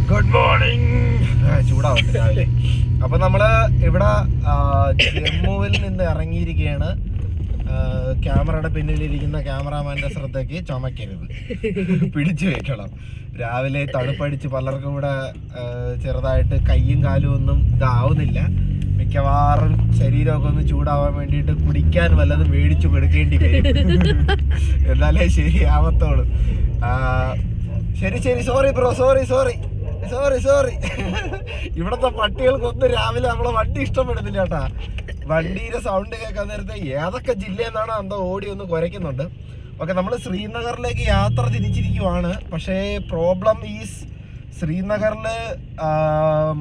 Good morning. ചൂടാവട്ടെ രാവിലെ. അപ്പൊ നമ്മള് ഇവിടെ ജമ്മുവിൽ നിന്ന് ഇറങ്ങിയിരിക്കുകയാണ്. ക്യാമറയുടെ പിന്നിലിരിക്കുന്ന ക്യാമറാമാന്റെ ശ്രദ്ധയ്ക്ക് ചുമക്കരുത്, പിടിച്ചു വെക്കണം. രാവിലെ തണുപ്പടിച്ച് പലർക്കും ഇവിടെ ചെറുതായിട്ട് കയ്യും കാലും ഒന്നും ഇതാവുന്നില്ല. മിക്കവാറും ശരീരമൊക്കെ ഒന്ന് ചൂടാവാൻ വേണ്ടിയിട്ട് കുടിക്കാൻ വല്ലതും മേടിച്ചു കൊടുക്കേണ്ടി വരും. എന്നാലേ ശരിയാവത്തോളൂ. ശരി ശരി, sorry bro, sorry sorry sorry sorry. ഇവിടത്തെ പട്ടികൾക്കൊന്നും രാവിലെ നമ്മളെ വണ്ടി ഇഷ്ടപ്പെടുന്നില്ല കേട്ടാ. വണ്ടിയുടെ സൗണ്ട് കേൾക്കാൻ നേരത്തെ ഏതൊക്കെ ജില്ലയെന്നാണ് എന്തോ ഓടി ഒന്ന് കുരയ്ക്കുന്നുണ്ട്. ഓക്കെ, നമ്മൾ ശ്രീനഗറിലേക്ക് യാത്ര തിരിച്ചിരിക്കുവാണ്. പക്ഷേ പ്രോബ്ലം ഈസ് ശ്രീനഗറിൽ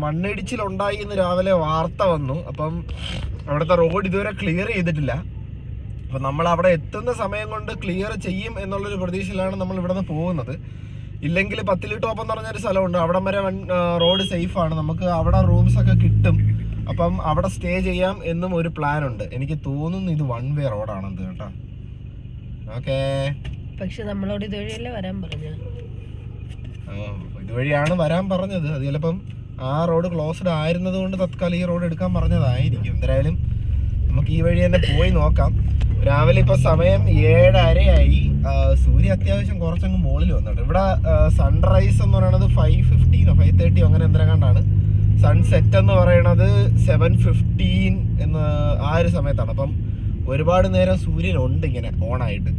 മണ്ണിടിച്ചിലുണ്ടായി എന്ന് രാവിലെ വാർത്ത വന്നു. അപ്പം അവിടുത്തെ റോഡ് ഇതുവരെ ക്ലിയർ ചെയ്തിട്ടില്ല. അപ്പം നമ്മൾ അവിടെ എത്തുന്ന സമയം കൊണ്ട് ക്ലിയർ ചെയ്യും എന്നുള്ളൊരു പ്രതീക്ഷയിലാണ് നമ്മൾ ഇവിടെ നിന്ന് പോകുന്നത്. ഇല്ലെങ്കിൽ പത്തിലി ടോപ്പ് എന്ന് പറഞ്ഞൊരു സ്ഥലമുണ്ട്, അവിടം വരെ റോഡ് സേഫാണ്, നമുക്ക് അവിടെ റൂംസ് ഒക്കെ കിട്ടും. അപ്പം അവിടെ സ്റ്റേ ചെയ്യാം എന്നും ഒരു പ്ലാൻ ഉണ്ട്. എനിക്ക് തോന്നുന്നു ഇത് വൺ വേ റോഡാണെന്ന് കേട്ടോ. ഓക്കേ, പക്ഷെ നമ്മളോട് ഇതുവഴിയല്ലേ വരാൻ പറഞ്ഞു. ഇതുവഴിയാണ് വരാൻ പറഞ്ഞത്. അത് ചിലപ്പം ആ റോഡ് ക്ലോസ്ഡ് ആയിരുന്നത് കൊണ്ട് തത്കാലം ഈ റോഡ് എടുക്കാൻ പറഞ്ഞതായിരിക്കും. എന്തായാലും നമുക്ക് ഈ വഴി തന്നെ പോയി നോക്കാം. രാവിലെ ഇപ്പൊ സമയം 7:30 സൂര്യ അത്യാവശ്യം കുറച്ചങ്ങ് മുകളിൽ വന്നിട്ട്. ഇവിടെ സൺറൈസ് എന്ന് പറയുന്നത് 5:15 5:30 അങ്ങനെ എന്തിനാണ്ടാണ്. സൺസെറ്റ് എന്ന് പറയുന്നത് 7:15 എന്ന് ആ ഒരു സമയത്താണ്. അപ്പം ഒരുപാട് നേരം സൂര്യനുണ്ട് ഇങ്ങനെ ഓണായിട്ട്.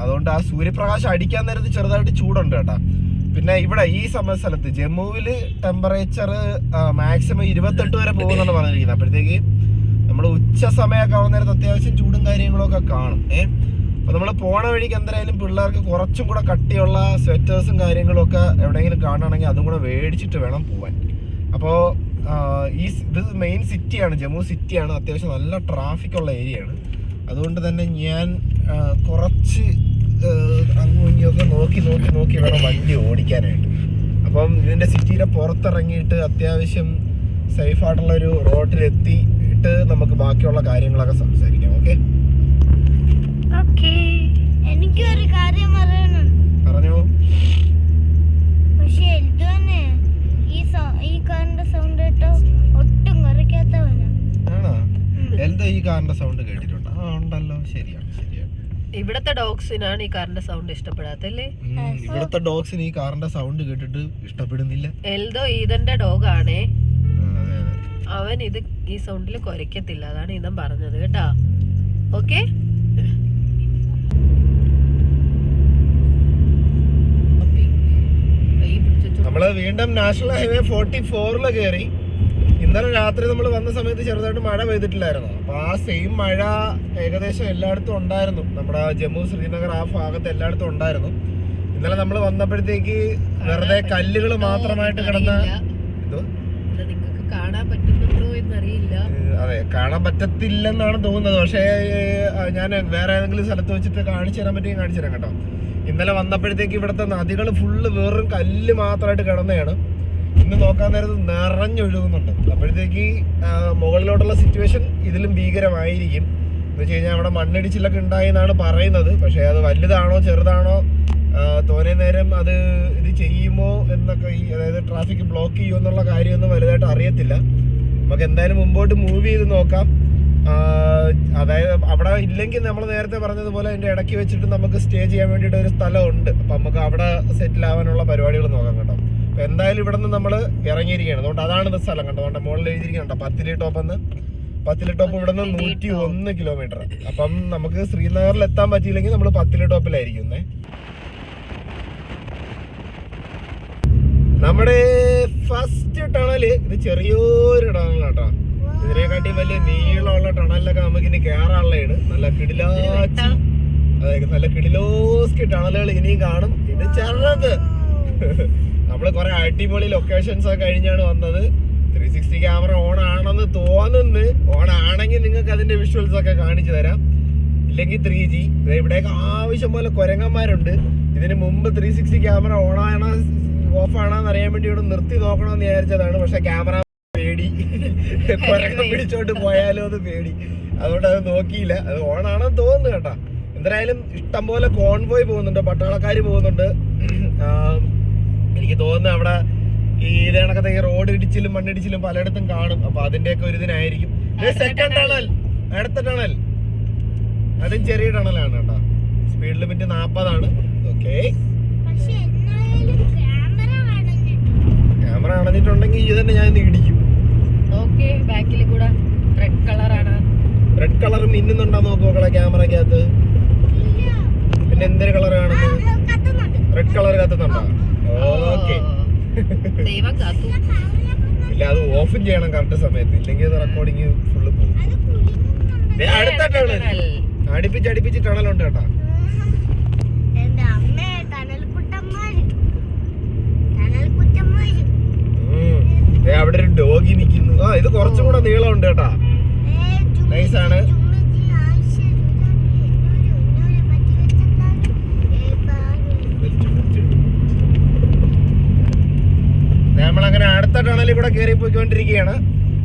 അതുകൊണ്ട് ആ സൂര്യപ്രകാശം അടിക്കാൻ നേരത്ത് ചെറുതായിട്ട് ചൂടുണ്ട് കേട്ടോ. പിന്നെ ഇവിടെ ഈ സ്ഥലത്ത് ജമ്മുവിൽ ടെമ്പറേച്ചർ മാക്സിമം 28 വരെ പോകുമെന്നാണ് പറഞ്ഞിരിക്കുന്നത്. അപ്പോഴത്തേക്ക് നമ്മൾ ഉച്ച സമയമൊക്കെ ആവുന്ന നേരത്ത് അത്യാവശ്യം ചൂടും കാര്യങ്ങളൊക്കെ കാണും. അപ്പോൾ നമ്മൾ പോണ വഴിക്ക് എന്തായാലും പിള്ളേർക്ക് കുറച്ചും കൂടെ കട്ടിയുള്ള സ്വെറ്റേഴ്സും കാര്യങ്ങളും ഒക്കെ എവിടെയെങ്കിലും കാണുകയാണെങ്കിൽ അതും കൂടെ മേടിച്ചിട്ട് വേണം പോവാൻ. അപ്പോൾ ഇത് മെയിൻ സിറ്റിയാണ്, ജമ്മു സിറ്റിയാണ്. അത്യാവശ്യം നല്ല ട്രാഫിക്കുള്ള ഏരിയയാണ്. അതുകൊണ്ട് തന്നെ ഞാൻ കുറച്ച് അങ്ങും ഇങ്ങൊക്കെ നോക്കി വേണം വണ്ടി ഓടിക്കാനായിട്ട്. അപ്പം ഇതിൻ്റെ സിറ്റിയുടെ പുറത്തിറങ്ങിയിട്ട് അത്യാവശ്യം സേഫായിട്ടുള്ളൊരു റോഡിലെത്തിയിട്ട് നമുക്ക് ബാക്കിയുള്ള കാര്യങ്ങളൊക്കെ സംസാരിക്കാം. ഓക്കെ, എനിക്കൊരു കാര്യം പറയണം. പറഞ്ഞോ. പക്ഷേ ഈ കാറിന്റെ സൗണ്ട് കേട്ടോ ഒട്ടും കുറയ്ക്കാത്തവനാ. ആണോ? എന്താ ഈ കാറിന്റെ സൗണ്ട് കേട്ടിട്ടുണ്ടോ? ആ ഉണ്ടല്ലോ, ശരിയാണ്. ഇവിടത്തെ ഡോഗ്സിനാണ് ഈ കാറിന്റെ സൗണ്ട് ഇഷ്ടപ്പെടാത്തല്ലേ? ഇവിടത്തെ ഡോഗ്സിന് ഈ കാറിന്റെ സൗണ്ട് കേട്ടിട്ട് ഇഷ്ടപ്പെടുന്നില്ല. എൽദോ ഈദന്റെ ഡോഗാണേ. അവൻ ഇത് ഈ സൗണ്ടിൽ കുരയ്ക്കത്തില്ല, അതാണ് ഇതം പറഞ്ഞത് കേട്ടാ. ഓക്കെ, നമ്മള് വീണ്ടും നാഷണൽ ഹൈവേ 44 കയറി. ഇന്നലെ രാത്രി നമ്മൾ വന്ന സമയത്ത് ചെറുതായിട്ട് മഴ പെയ്തിട്ടില്ലായിരുന്നു. അപ്പൊ ആ സെയിം മഴ ഏകദേശം എല്ലായിടത്തും ഉണ്ടായിരുന്നു. നമ്മുടെ ജമ്മു ശ്രീനഗർ ആ ഭാഗത്ത് എല്ലായിടത്തും ഉണ്ടായിരുന്നു. ഇന്നലെ നമ്മൾ വന്നപ്പോഴത്തേക്ക് വെറുതെ കല്ലുകൾ മാത്രമായിട്ട് കിടന്ന നിങ്ങൾക്ക് കാണാൻ പറ്റുന്നുണ്ടോ എന്നറിയില്ല. അതെ, കാണാൻ പറ്റത്തില്ലെന്നാണ് തോന്നുന്നത്. പക്ഷേ ഞാൻ വേറെ ഏതെങ്കിലും സ്ഥലത്ത് വെച്ചിട്ട് കാണിച്ചു തരാൻ പറ്റുമെങ്കിൽ കാണിച്ചു തരാം കേട്ടോ. ഇന്നലെ വന്നപ്പോഴത്തേക്ക് ഇവിടുത്തെ നദികൾ ഫുള്ള് വെറും കല്ല് മാത്രമായിട്ട് കിടന്നതാണ്. ഇന്ന് നോക്കാൻ നേരത്ത് നിറഞ്ഞൊഴുകുന്നുണ്ട്. അപ്പോഴത്തേക്ക് മുകളിലോട്ടുള്ള സിറ്റുവേഷൻ ഇതിലും ഭീകരമായിരിക്കും. എന്ന് വെച്ച് കഴിഞ്ഞാൽ അവിടെ മണ്ണിടിച്ചിലൊക്കെ ഉണ്ടായി എന്നാണ് പറയുന്നത്. പക്ഷേ അത് വലുതാണോ ചെറുതാണോ, തോനെ നേരം അത് ഇത് ചെയ്യുമോ എന്നൊക്കെ, അതായത് ട്രാഫിക് ബ്ലോക്ക് ചെയ്യുമോ എന്നുള്ള കാര്യമൊന്നും വലുതായിട്ട് അറിയത്തില്ല. നമുക്ക് എന്തായാലും മുമ്പോട്ട് മൂവ് ചെയ്ത് നോക്കാം. അതായത് അവിടെ ഇല്ലെങ്കിൽ നമ്മൾ നേരത്തെ പറഞ്ഞതുപോലെ അതിൻ്റെ ഇടയ്ക്ക് വെച്ചിട്ട് നമുക്ക് സ്റ്റേ ചെയ്യാൻ വേണ്ടിയിട്ട് ഒരു സ്ഥലമുണ്ട്. അപ്പം നമുക്ക് അവിടെ സെറ്റിൽ ആവാനുള്ള പരിപാടികൾ നോക്കാം കേട്ടോ. അപ്പം എന്തായാലും ഇവിടെ നിന്ന് നമ്മൾ ഇറങ്ങിയിരിക്കുകയാണ്. അതുകൊണ്ട് അതാണ് സ്ഥലം കേട്ടോ. അതുകൊണ്ട് മുകളിൽ എഴുതിയിരിക്കുന്നുണ്ടോ പത്തിലി ടോപ്പ് എന്ന്. പത്തിലി ടോപ്പ് ഇവിടെ നിന്ന് 101 കിലോമീറ്റർ. അപ്പം നമുക്ക് ശ്രീനഗറിൽ എത്താൻ പറ്റിയില്ലെങ്കിൽ നമ്മൾ പത്തിലി ടോപ്പിലായിരിക്കും. നമ്മുടെ ഫസ്റ്റ് ടണല് ഇത് ചെറിയൊരു ടണലാട്ടോ. ഇതിനെക്കാട്ടി വലിയ നീളമുള്ള ടണലിലൊക്കെ നമുക്ക് ഇനി കയറാനുള്ളതാണ്. നല്ല കിടിലോസ്കി ടണലുകൾ ഇനിയും കാണും. ഇത് ചെറുത്. നമ്മള് കുറെ അടിപൊളി ലൊക്കേഷൻസ് ഒക്കെ കഴിഞ്ഞാണ് വന്നത്. 360 ക്യാമറ ഓൺ ആണെന്ന് തോന്നുന്നു. ഓൺ ആണെങ്കിൽ നിങ്ങൾക്ക് അതിന്റെ വിഷ്വൽസ് ഒക്കെ കാണിച്ചു തരാം. ഇല്ലെങ്കിൽ 3G. ഇവിടെയൊക്കെ ആവശ്യം പോലെ കുരങ്ങന്മാരുണ്ട്. ഇതിന് മുമ്പ് 360 ക്യാമറ ഓണാണോ ഓഫ് ആണോന്ന് അറിയാൻ വേണ്ടി ഇവിടെ നിർത്തി നോക്കണമെന്ന് വിചാരിച്ചതാണ്. പക്ഷെ ക്യാമറ പേടി, കുരങ്ങ പിടിച്ചോണ്ട് പോയാലോ എന്ന് പേടി. അതുകൊണ്ട് അത് നോക്കിയില്ല. അത് ഓണാണെന്ന് തോന്നുന്നു കേട്ടോ. എന്തായാലും ഇഷ്ടംപോലെ കോൺവോയ് പോകുന്നുണ്ട്, പട്ടാളക്കാർ പോകുന്നുണ്ട്. എനിക്ക് തോന്നുന്നു അവിടെ ഈ ഇതേണക്കത്തെ ഈ റോഡ് ഇടിച്ചിലും മണ്ണിടിച്ചിലും പലയിടത്തും കാണും. അപ്പൊ അതിന്റെയൊക്കെ ഒരു ഇതിനായിരിക്കും. സെക്കൻഡ് ടണൽ, അടുത്ത ടണൽ, അതും ചെറിയ ടണലാണ് കേട്ടോ. Speed limit 40 okay. ക്യാമറ അണഞ്ഞിട്ടുണ്ടെങ്കിൽ ഇത് തന്നെ ഞാൻ ഇന്ന് ഇടിക്കും. ബാക്കിൽ കൂടെ റെഡ് കളറാണ്. റെഡ് കളർ മിന്നുന്നുണ്ടോ നോക്കുമോളെ ക്യാമറക്കകത്ത്. പിന്നെ എന്തൊരു കളർ കാണുന്നത്? Red colour കത്തുന്നുണ്ടോ? ഓക്കെ, ദൈവം കാത്തു. ഇല്ല, അത് ഓഫും ചെയ്യണം കറക്റ്റ് സമയത്ത്, ഇല്ലെങ്കിൽ അത് റെക്കോർഡിങ് ഫുള്ള് പോകും. അടുത്ത ടണൽ അടുപ്പിച്ച് ടണലുണ്ട് കേട്ടാ. അവിടെ ഒരു ഡോഗി നിൽക്കുന്നു. ഇത് കുറച്ചും കൂടെ നീളമുണ്ട് കേട്ടാ. നൈസാണ്. നമ്മളങ്ങനെ അടുത്ത ടണലിൽ കൂടെ കയറി പോയിക്കൊണ്ടിരിക്കുകയാണ്.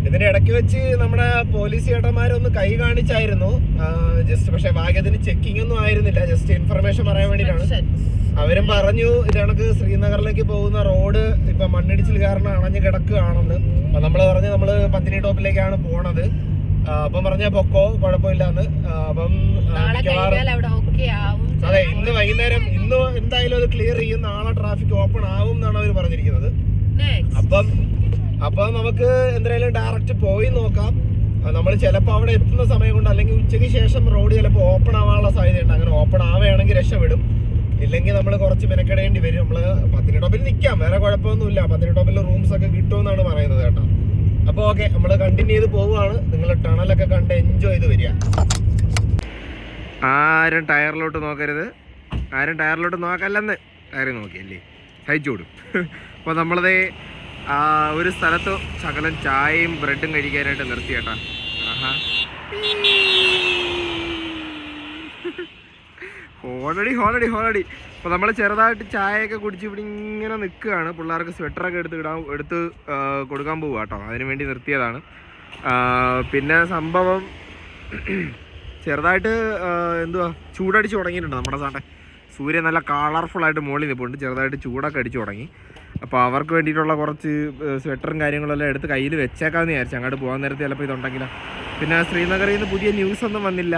ഇതിന്റെ ഇടയ്ക്ക് വെച്ച് നമ്മുടെ പോലീസ് ചേട്ടന്മാരൊന്ന് കൈ കാണിച്ചായിരുന്നു ജസ്റ്റ്. പക്ഷെ ഭാഗ്യത്തിന് ചെക്കിംഗ് ഒന്നും ആയിരുന്നില്ല, ജസ്റ്റ് ഇൻഫർമേഷൻ പറയാൻ വേണ്ടിയിട്ടാണ്. അവരും പറഞ്ഞു ഇത് കണക്ക് ശ്രീനഗറിലേക്ക് പോകുന്ന റോഡ് ഇപ്പൊ മണ്ണിടിച്ചിൽ കാരണം അണഞ്ഞു കിടക്കുകയാണെന്ന്. അപ്പൊ നമ്മള് പറഞ്ഞു നമ്മള് പത്തിനി ടോപ്പിലേക്കാണ് പോണത്. അപ്പം പറഞ്ഞ പൊക്കോ, കുഴപ്പമില്ലാന്ന്. അപ്പം അതെ, ഇന്ന് വൈകുന്നേരം ഇന്ന് എന്തായാലും അത് ക്ലിയർ ചെയ്യും. നാളെ ട്രാഫിക് ഓപ്പൺ ആവും എന്നാണ് അവർ പറഞ്ഞിരിക്കുന്നത്. അപ്പം നമുക്ക് എന്തായാലും ഡയറക്റ്റ് പോയി നോക്കാം. നമ്മൾ ചിലപ്പോൾ അവിടെ എത്തുന്ന സമയം കൊണ്ട് അല്ലെങ്കിൽ ഉച്ചയ്ക്ക് ശേഷം റോഡ് ചിലപ്പോൾ ഓപ്പൺ ആവാനുള്ള സാധ്യതയുണ്ട്. അങ്ങനെ ഓപ്പൺ ആവുകയാണെങ്കിൽ രക്ഷപ്പെടും, ഇല്ലെങ്കിൽ നമ്മൾ കുറച്ച് മെനക്കെടേണ്ടി വരും. നമ്മൾ പത്തിനി ടോപ്പിൽ നിൽക്കാം, വേറെ കുഴപ്പമൊന്നുമില്ല. പത്തിനി ടോപ്പിൽ റൂംസ് ഒക്കെ കിട്ടുമെന്നാണ് പറയുന്നത് കേട്ടോ. അപ്പോൾ ഓക്കെ, നമ്മൾ കണ്ടിന്യൂ ചെയ്ത് പോവുകയാണ്. നിങ്ങൾ ടണലൊക്കെ കണ്ട് എൻജോയ് ചെയ്ത് വരിക. ആരും ടയറിലോട്ട് നോക്കരുത്, ആരും ടയറിലോട്ട് നോക്കല്ലെന്ന്. ടയറിൽ നോക്കിയല്ലേ സഹിച്ചോടും. അപ്പോൾ നമ്മളതേ ഒരു സ്ഥലത്ത് ശകലം ചായയും ബ്രെഡും കഴിക്കാനായിട്ട് നിർത്തി കേട്ടാ. ആഹാ, ഹോളടി. അപ്പോൾ നമ്മൾ ചെറുതായിട്ട് ചായയൊക്കെ കുടിച്ച് ഇവിടെ ഇങ്ങനെ നിൽക്കുകയാണ്. പിള്ളേർക്ക് സ്വെറ്ററൊക്കെ എടുത്ത് കൊടുക്കാൻ പോവുക കേട്ടോ. അതിന് വേണ്ടി നിർത്തിയതാണ്. പിന്നെ സംഭവം ചെറുതായിട്ട് എന്തുവാ ചൂടടിച്ച് തുടങ്ങിയിട്ടുണ്ട് നമ്മുടെ സാട്ടെ. സൂര്യൻ നല്ല കളർഫുള്ളായിട്ട് മുകളിൽ നിൽപ്പുണ്ട്, ചെറുതായിട്ട് ചൂടൊക്കെ അടിച്ച് തുടങ്ങി. അപ്പോൾ അവർക്ക് വേണ്ടിയിട്ടുള്ള കുറച്ച് സ്വെറ്ററും കാര്യങ്ങളെല്ലാം എടുത്ത് കയ്യിൽ വെച്ചേക്കാമെന്ന് വിചാരിച്ചു. അങ്ങോട്ട് പോകാൻ നേരത്തെ ചിലപ്പോൾ ഇതുണ്ടെങ്കിലോ. പിന്നെ ശ്രീനഗറിൽ നിന്ന് പുതിയ ന്യൂസൊന്നും വന്നില്ല,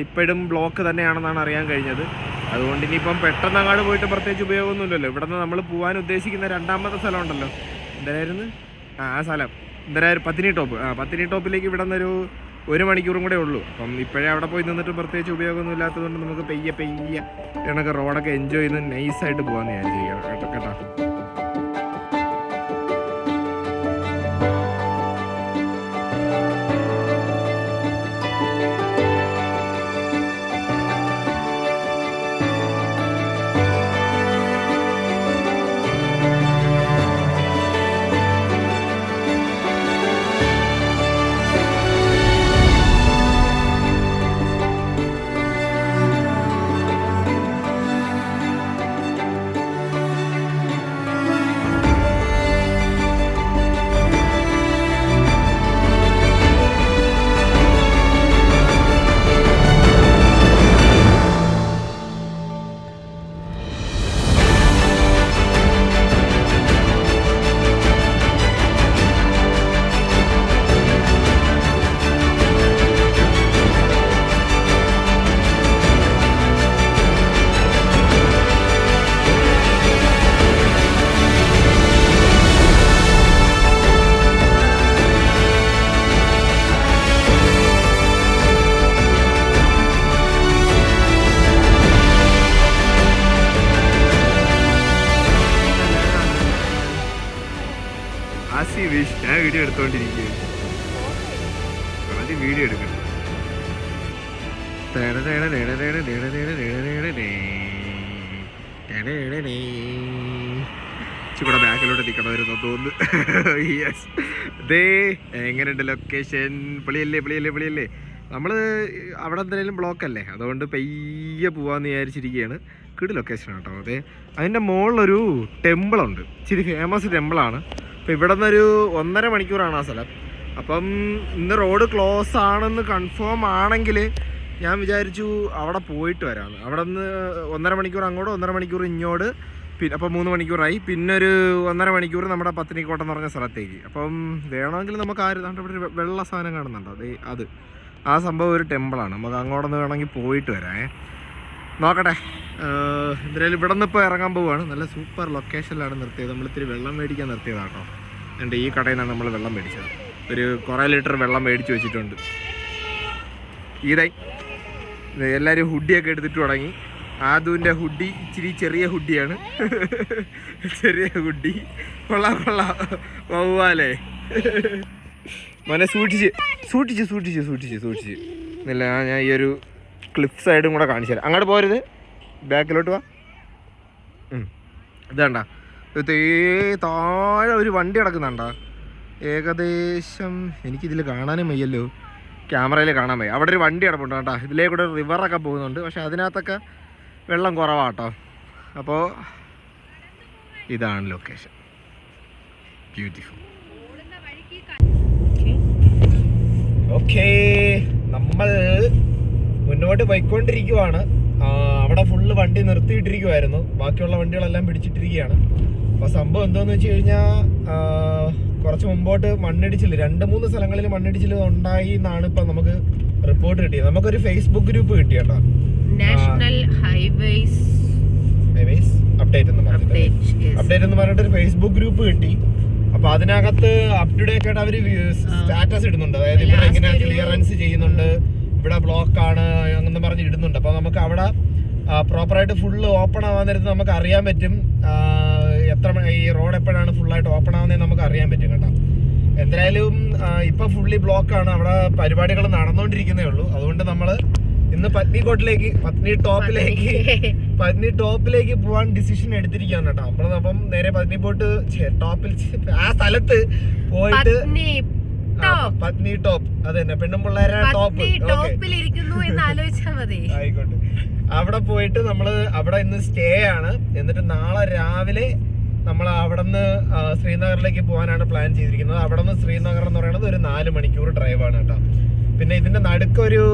ഇപ്പോഴും ബ്ലോക്ക് തന്നെയാണെന്നാണ് അറിയാൻ കഴിഞ്ഞത്. അതുകൊണ്ട് ഇനിയിപ്പം പെട്ടെന്ന് അങ്ങോട്ട് പോയിട്ട് പ്രത്യേകിച്ച് ഉപയോഗമൊന്നുമില്ലല്ലോ. ഇവിടെ നിന്ന് നമ്മൾ പോകാൻ ഉദ്ദേശിക്കുന്ന രണ്ടാമത്തെ സ്ഥലം ഉണ്ടല്ലോ, എന്തായിരുന്നു ആ സ്ഥലം, എന്തായാലും പത്തിനി ടോപ്പിലേക്ക് ഇവിടെ നിന്നൊരു 1 മണിക്കൂറും കൂടെ ഉള്ളൂ. അപ്പം ഇപ്പോഴേ അവിടെ പോയി നിന്നിട്ട് പ്രത്യേകിച്ച് ഉപയോഗമൊന്നും ഇല്ലാത്തതുകൊണ്ട് നമുക്ക് പെയ്യ കണക്ക് റോഡൊക്കെ എൻജോയ് ചെയ്ത് നൈസായിട്ട് പോകാമെന്ന് വിചാരിച്ചിരിക്കാം കേട്ടോ. ഞാൻ വീഡിയോ എടുത്തോണ്ടിരിക്കുകയാണ്. ആദ്യം വീഡിയോ എടുക്കണം. ചൂടെ ബാക്കിലോട്ട് നിൽക്കണമായിരുന്നു തോന്നുന്നു. യെസ്, ദേ എങ്ങനെയുണ്ട് ലൊക്കേഷൻ? പൊളിയല്ലേ. നമ്മൾ അവിടെ എന്തായാലും ബ്ലോക്ക് അല്ലേ, അതുകൊണ്ട് പെയ്യെ പോവാന്ന് വിചാരിച്ചിരിക്കുകയാണ്. കിട് ലൊക്കേഷൻ കേട്ടോ. അതെ, അതിൻ്റെ മുകളിലൊരു ടെമ്പിളുണ്ട്, ഇച്ചിരി ഫേമസ് ടെമ്പിളാണ്. അപ്പോൾ ഇവിടെ നിന്നൊരു 1.5 മണിക്കൂറാണ് ആ സ്ഥലം. അപ്പം ഇന്ന് റോഡ് ക്ലോസ് ആണെന്ന് കൺഫേം ആണെങ്കിൽ ഞാൻ വിചാരിച്ചു അവിടെ പോയിട്ട് വരാമെന്ന്. അവിടെ നിന്ന് 1.5 മണിക്കൂർ അങ്ങോട്ട് 1.5 മണിക്കൂർ ഇങ്ങോട്ട്, പിന്നെ അപ്പോൾ 3 മണിക്കൂറായി. പിന്നെ ഒരു 1.5 മണിക്കൂർ നമ്മുടെ പത്തനിക്കോട്ടം എന്ന് പറഞ്ഞ സ്ഥലത്തേക്ക്. അപ്പം വേണമെങ്കിൽ നമുക്ക് ഇവിടെ ഒരു വെള്ള സാധനം കാണുന്നുണ്ട്, അത് ആ സംഭവം ഒരു ടെമ്പിളാണ്. നമുക്ക് അങ്ങോട്ട് നിന്ന് വേണമെങ്കിൽ പോയിട്ട് വരാമേ. നോക്കട്ടെ. എന്തായാലും ഇവിടെ നിന്ന് ഇപ്പോൾ ഇറങ്ങാൻ പോവുകയാണ്. നല്ല സൂപ്പർ ലൊക്കേഷനിലാണ് നിർത്തിയത്. നമ്മളിത്തിരി വെള്ളം മേടിക്കാൻ നിർത്തിയതാണ് കേട്ടോ. എന്നിട്ട് ഈ കടയിൽ നിന്നാണ് നമ്മൾ വെള്ളം മേടിച്ചത്. ഒരു കുറേ ലിറ്റർ വെള്ളം മേടിച്ച് വെച്ചിട്ടുണ്ട്. എല്ലാവരും ഹുഡിയൊക്കെ എടുത്തിട്ട് തുടങ്ങി. ആദുവിൻ്റെ ഹുഡി ഇച്ചിരി ചെറിയ ഹുഡിയാണ്. ചെറിയ ഹുഡി കൊള്ളാം വവ്വാലേ. മോനെ സൂക്ഷിച്ച് ഇല്ല. ഞാൻ ഈ ഒരു ക്ലിഫ് സൈഡും കൂടെ കാണിച്ചു തരാം. അങ്ങോട്ട് പോരുത്, ബാക്കിലോട്ട് വാ. ഇതാണ്ട താഴെ ഒരു വണ്ടി കിടക്കുന്നുണ്ടാ. ഏകദേശം എനിക്കിതിൽ കാണാനും വയ്യല്ലോ, ക്യാമറയിൽ കാണാൻ വയ്യ. അവിടെ ഒരു വണ്ടി കിടപ്പുണ്ട് കേട്ടോ. ഇതിലേ കൂടെ റിവറൊക്കെ പോകുന്നുണ്ട്, പക്ഷെ അതിനകത്തൊക്കെ വെള്ളം കുറവാട്ടോ. അപ്പോൾ ഇതാണ് ലൊക്കേഷൻ. ബ്യൂട്ടിഫുൾ. ഓക്കേ, നമ്മൾ മുന്നോട്ട് പോയിക്കൊണ്ടിരിക്കുവാണ്. അവിടെ ഫുള്ള് വണ്ടി നിർത്തിയിട്ടിരിക്കുമായിരുന്നു, ബാക്കിയുള്ള വണ്ടികളെല്ലാം പിടിച്ചിട്ടിരിക്കുകയാണ്. അപ്പോൾ സംഭവം എന്താണെന്ന് വെച്ച് കഴിഞ്ഞാൽ കുറച്ച് മുമ്പോട്ട് മണ്ണിടിച്ചിൽ 2-3 സ്ഥലങ്ങളിൽ മണ്ണിടിച്ചിൽ ഉണ്ടായി എന്നാണ് ഇപ്പം നമുക്ക് റിപ്പോർട്ട് കിട്ടിയത്. നമുക്കൊരു ഫേസ്ബുക്ക് ഗ്രൂപ്പ് കിട്ടി കേട്ടോ, നാഷണൽ ഹൈവേസ് അപ്ഡേറ്റ് എന്ന് പറഞ്ഞിട്ട് ഒരു ഫേസ്ബുക്ക് ഗ്രൂപ്പ് കിട്ടി. അപ്പൊ അതിനകത്ത് അപ് ടു ഡേറ്റ് ആയിട്ട് അവര് സ്റ്റാറ്റസ് ഇടുന്നുണ്ട്. അതായത് ഇവിടെ ഇങ്ങനെ ക്ലിയറൻസ് ചെയ്യുന്നുണ്ട്, ഇവിടെ ബ്ലോക്ക് ആണ് എന്ന് പറഞ്ഞ് ഇടുന്നുണ്ട്. അപ്പൊ നമുക്ക് അവിടെ പ്രോപ്പറായിട്ട് ഫുള്ള് ഓപ്പൺ ആവാൻ നേരത്ത് നമുക്ക് അറിയാൻ പറ്റും ഈ റോഡ് എപ്പോഴാണ് ഫുള്ളായിട്ട് ഓപ്പൺ ആവുന്നതെന്ന് നമുക്ക് അറിയാൻ പറ്റും കേട്ടോ. എന്തായാലും ഇപ്പൊ ഫുള്ളി ബ്ലോക്ക് ആണ്, അവിടെ പരിപാടികൾ നടന്നുകൊണ്ടിരിക്കുന്നേ ഉള്ളൂ. അതുകൊണ്ട് നമ്മള് ഇന്ന് പത്നി ടോപ്പിലേക്ക് പോവാൻ ഡിസിഷൻ എടുത്തിരിക്കുകയാണ് കേട്ടോ. നമ്മളപ്പം നേരെ പത്നി പോയിട്ട് ടോപ്പിൽ ആ സ്ഥലത്ത് പോയിട്ട് പത്നി ടോപ്പ്, അത് തന്നെ പെണ്ണുമ്പിള്ളേരെ ടോപ്പ് ആയിക്കോട്ടെ. അവിടെ പോയിട്ട് നമ്മള് അവിടെ ഇന്ന് സ്റ്റേ ആണ്. എന്നിട്ട് നാളെ രാവിലെ നമ്മൾ അവിടെ നിന്ന് ശ്രീനഗറിലേക്ക് പോകാനാണ് പ്ലാൻ ചെയ്തിരിക്കുന്നത്. അവിടെ നിന്ന് ശ്രീനഗർ എന്ന് പറയുന്നത് ഒരു 4 മണിക്കൂർ ഡ്രൈവാണ് കേട്ടോ. പിന്നെ ഇതിന്റെ നടുക്കൊരു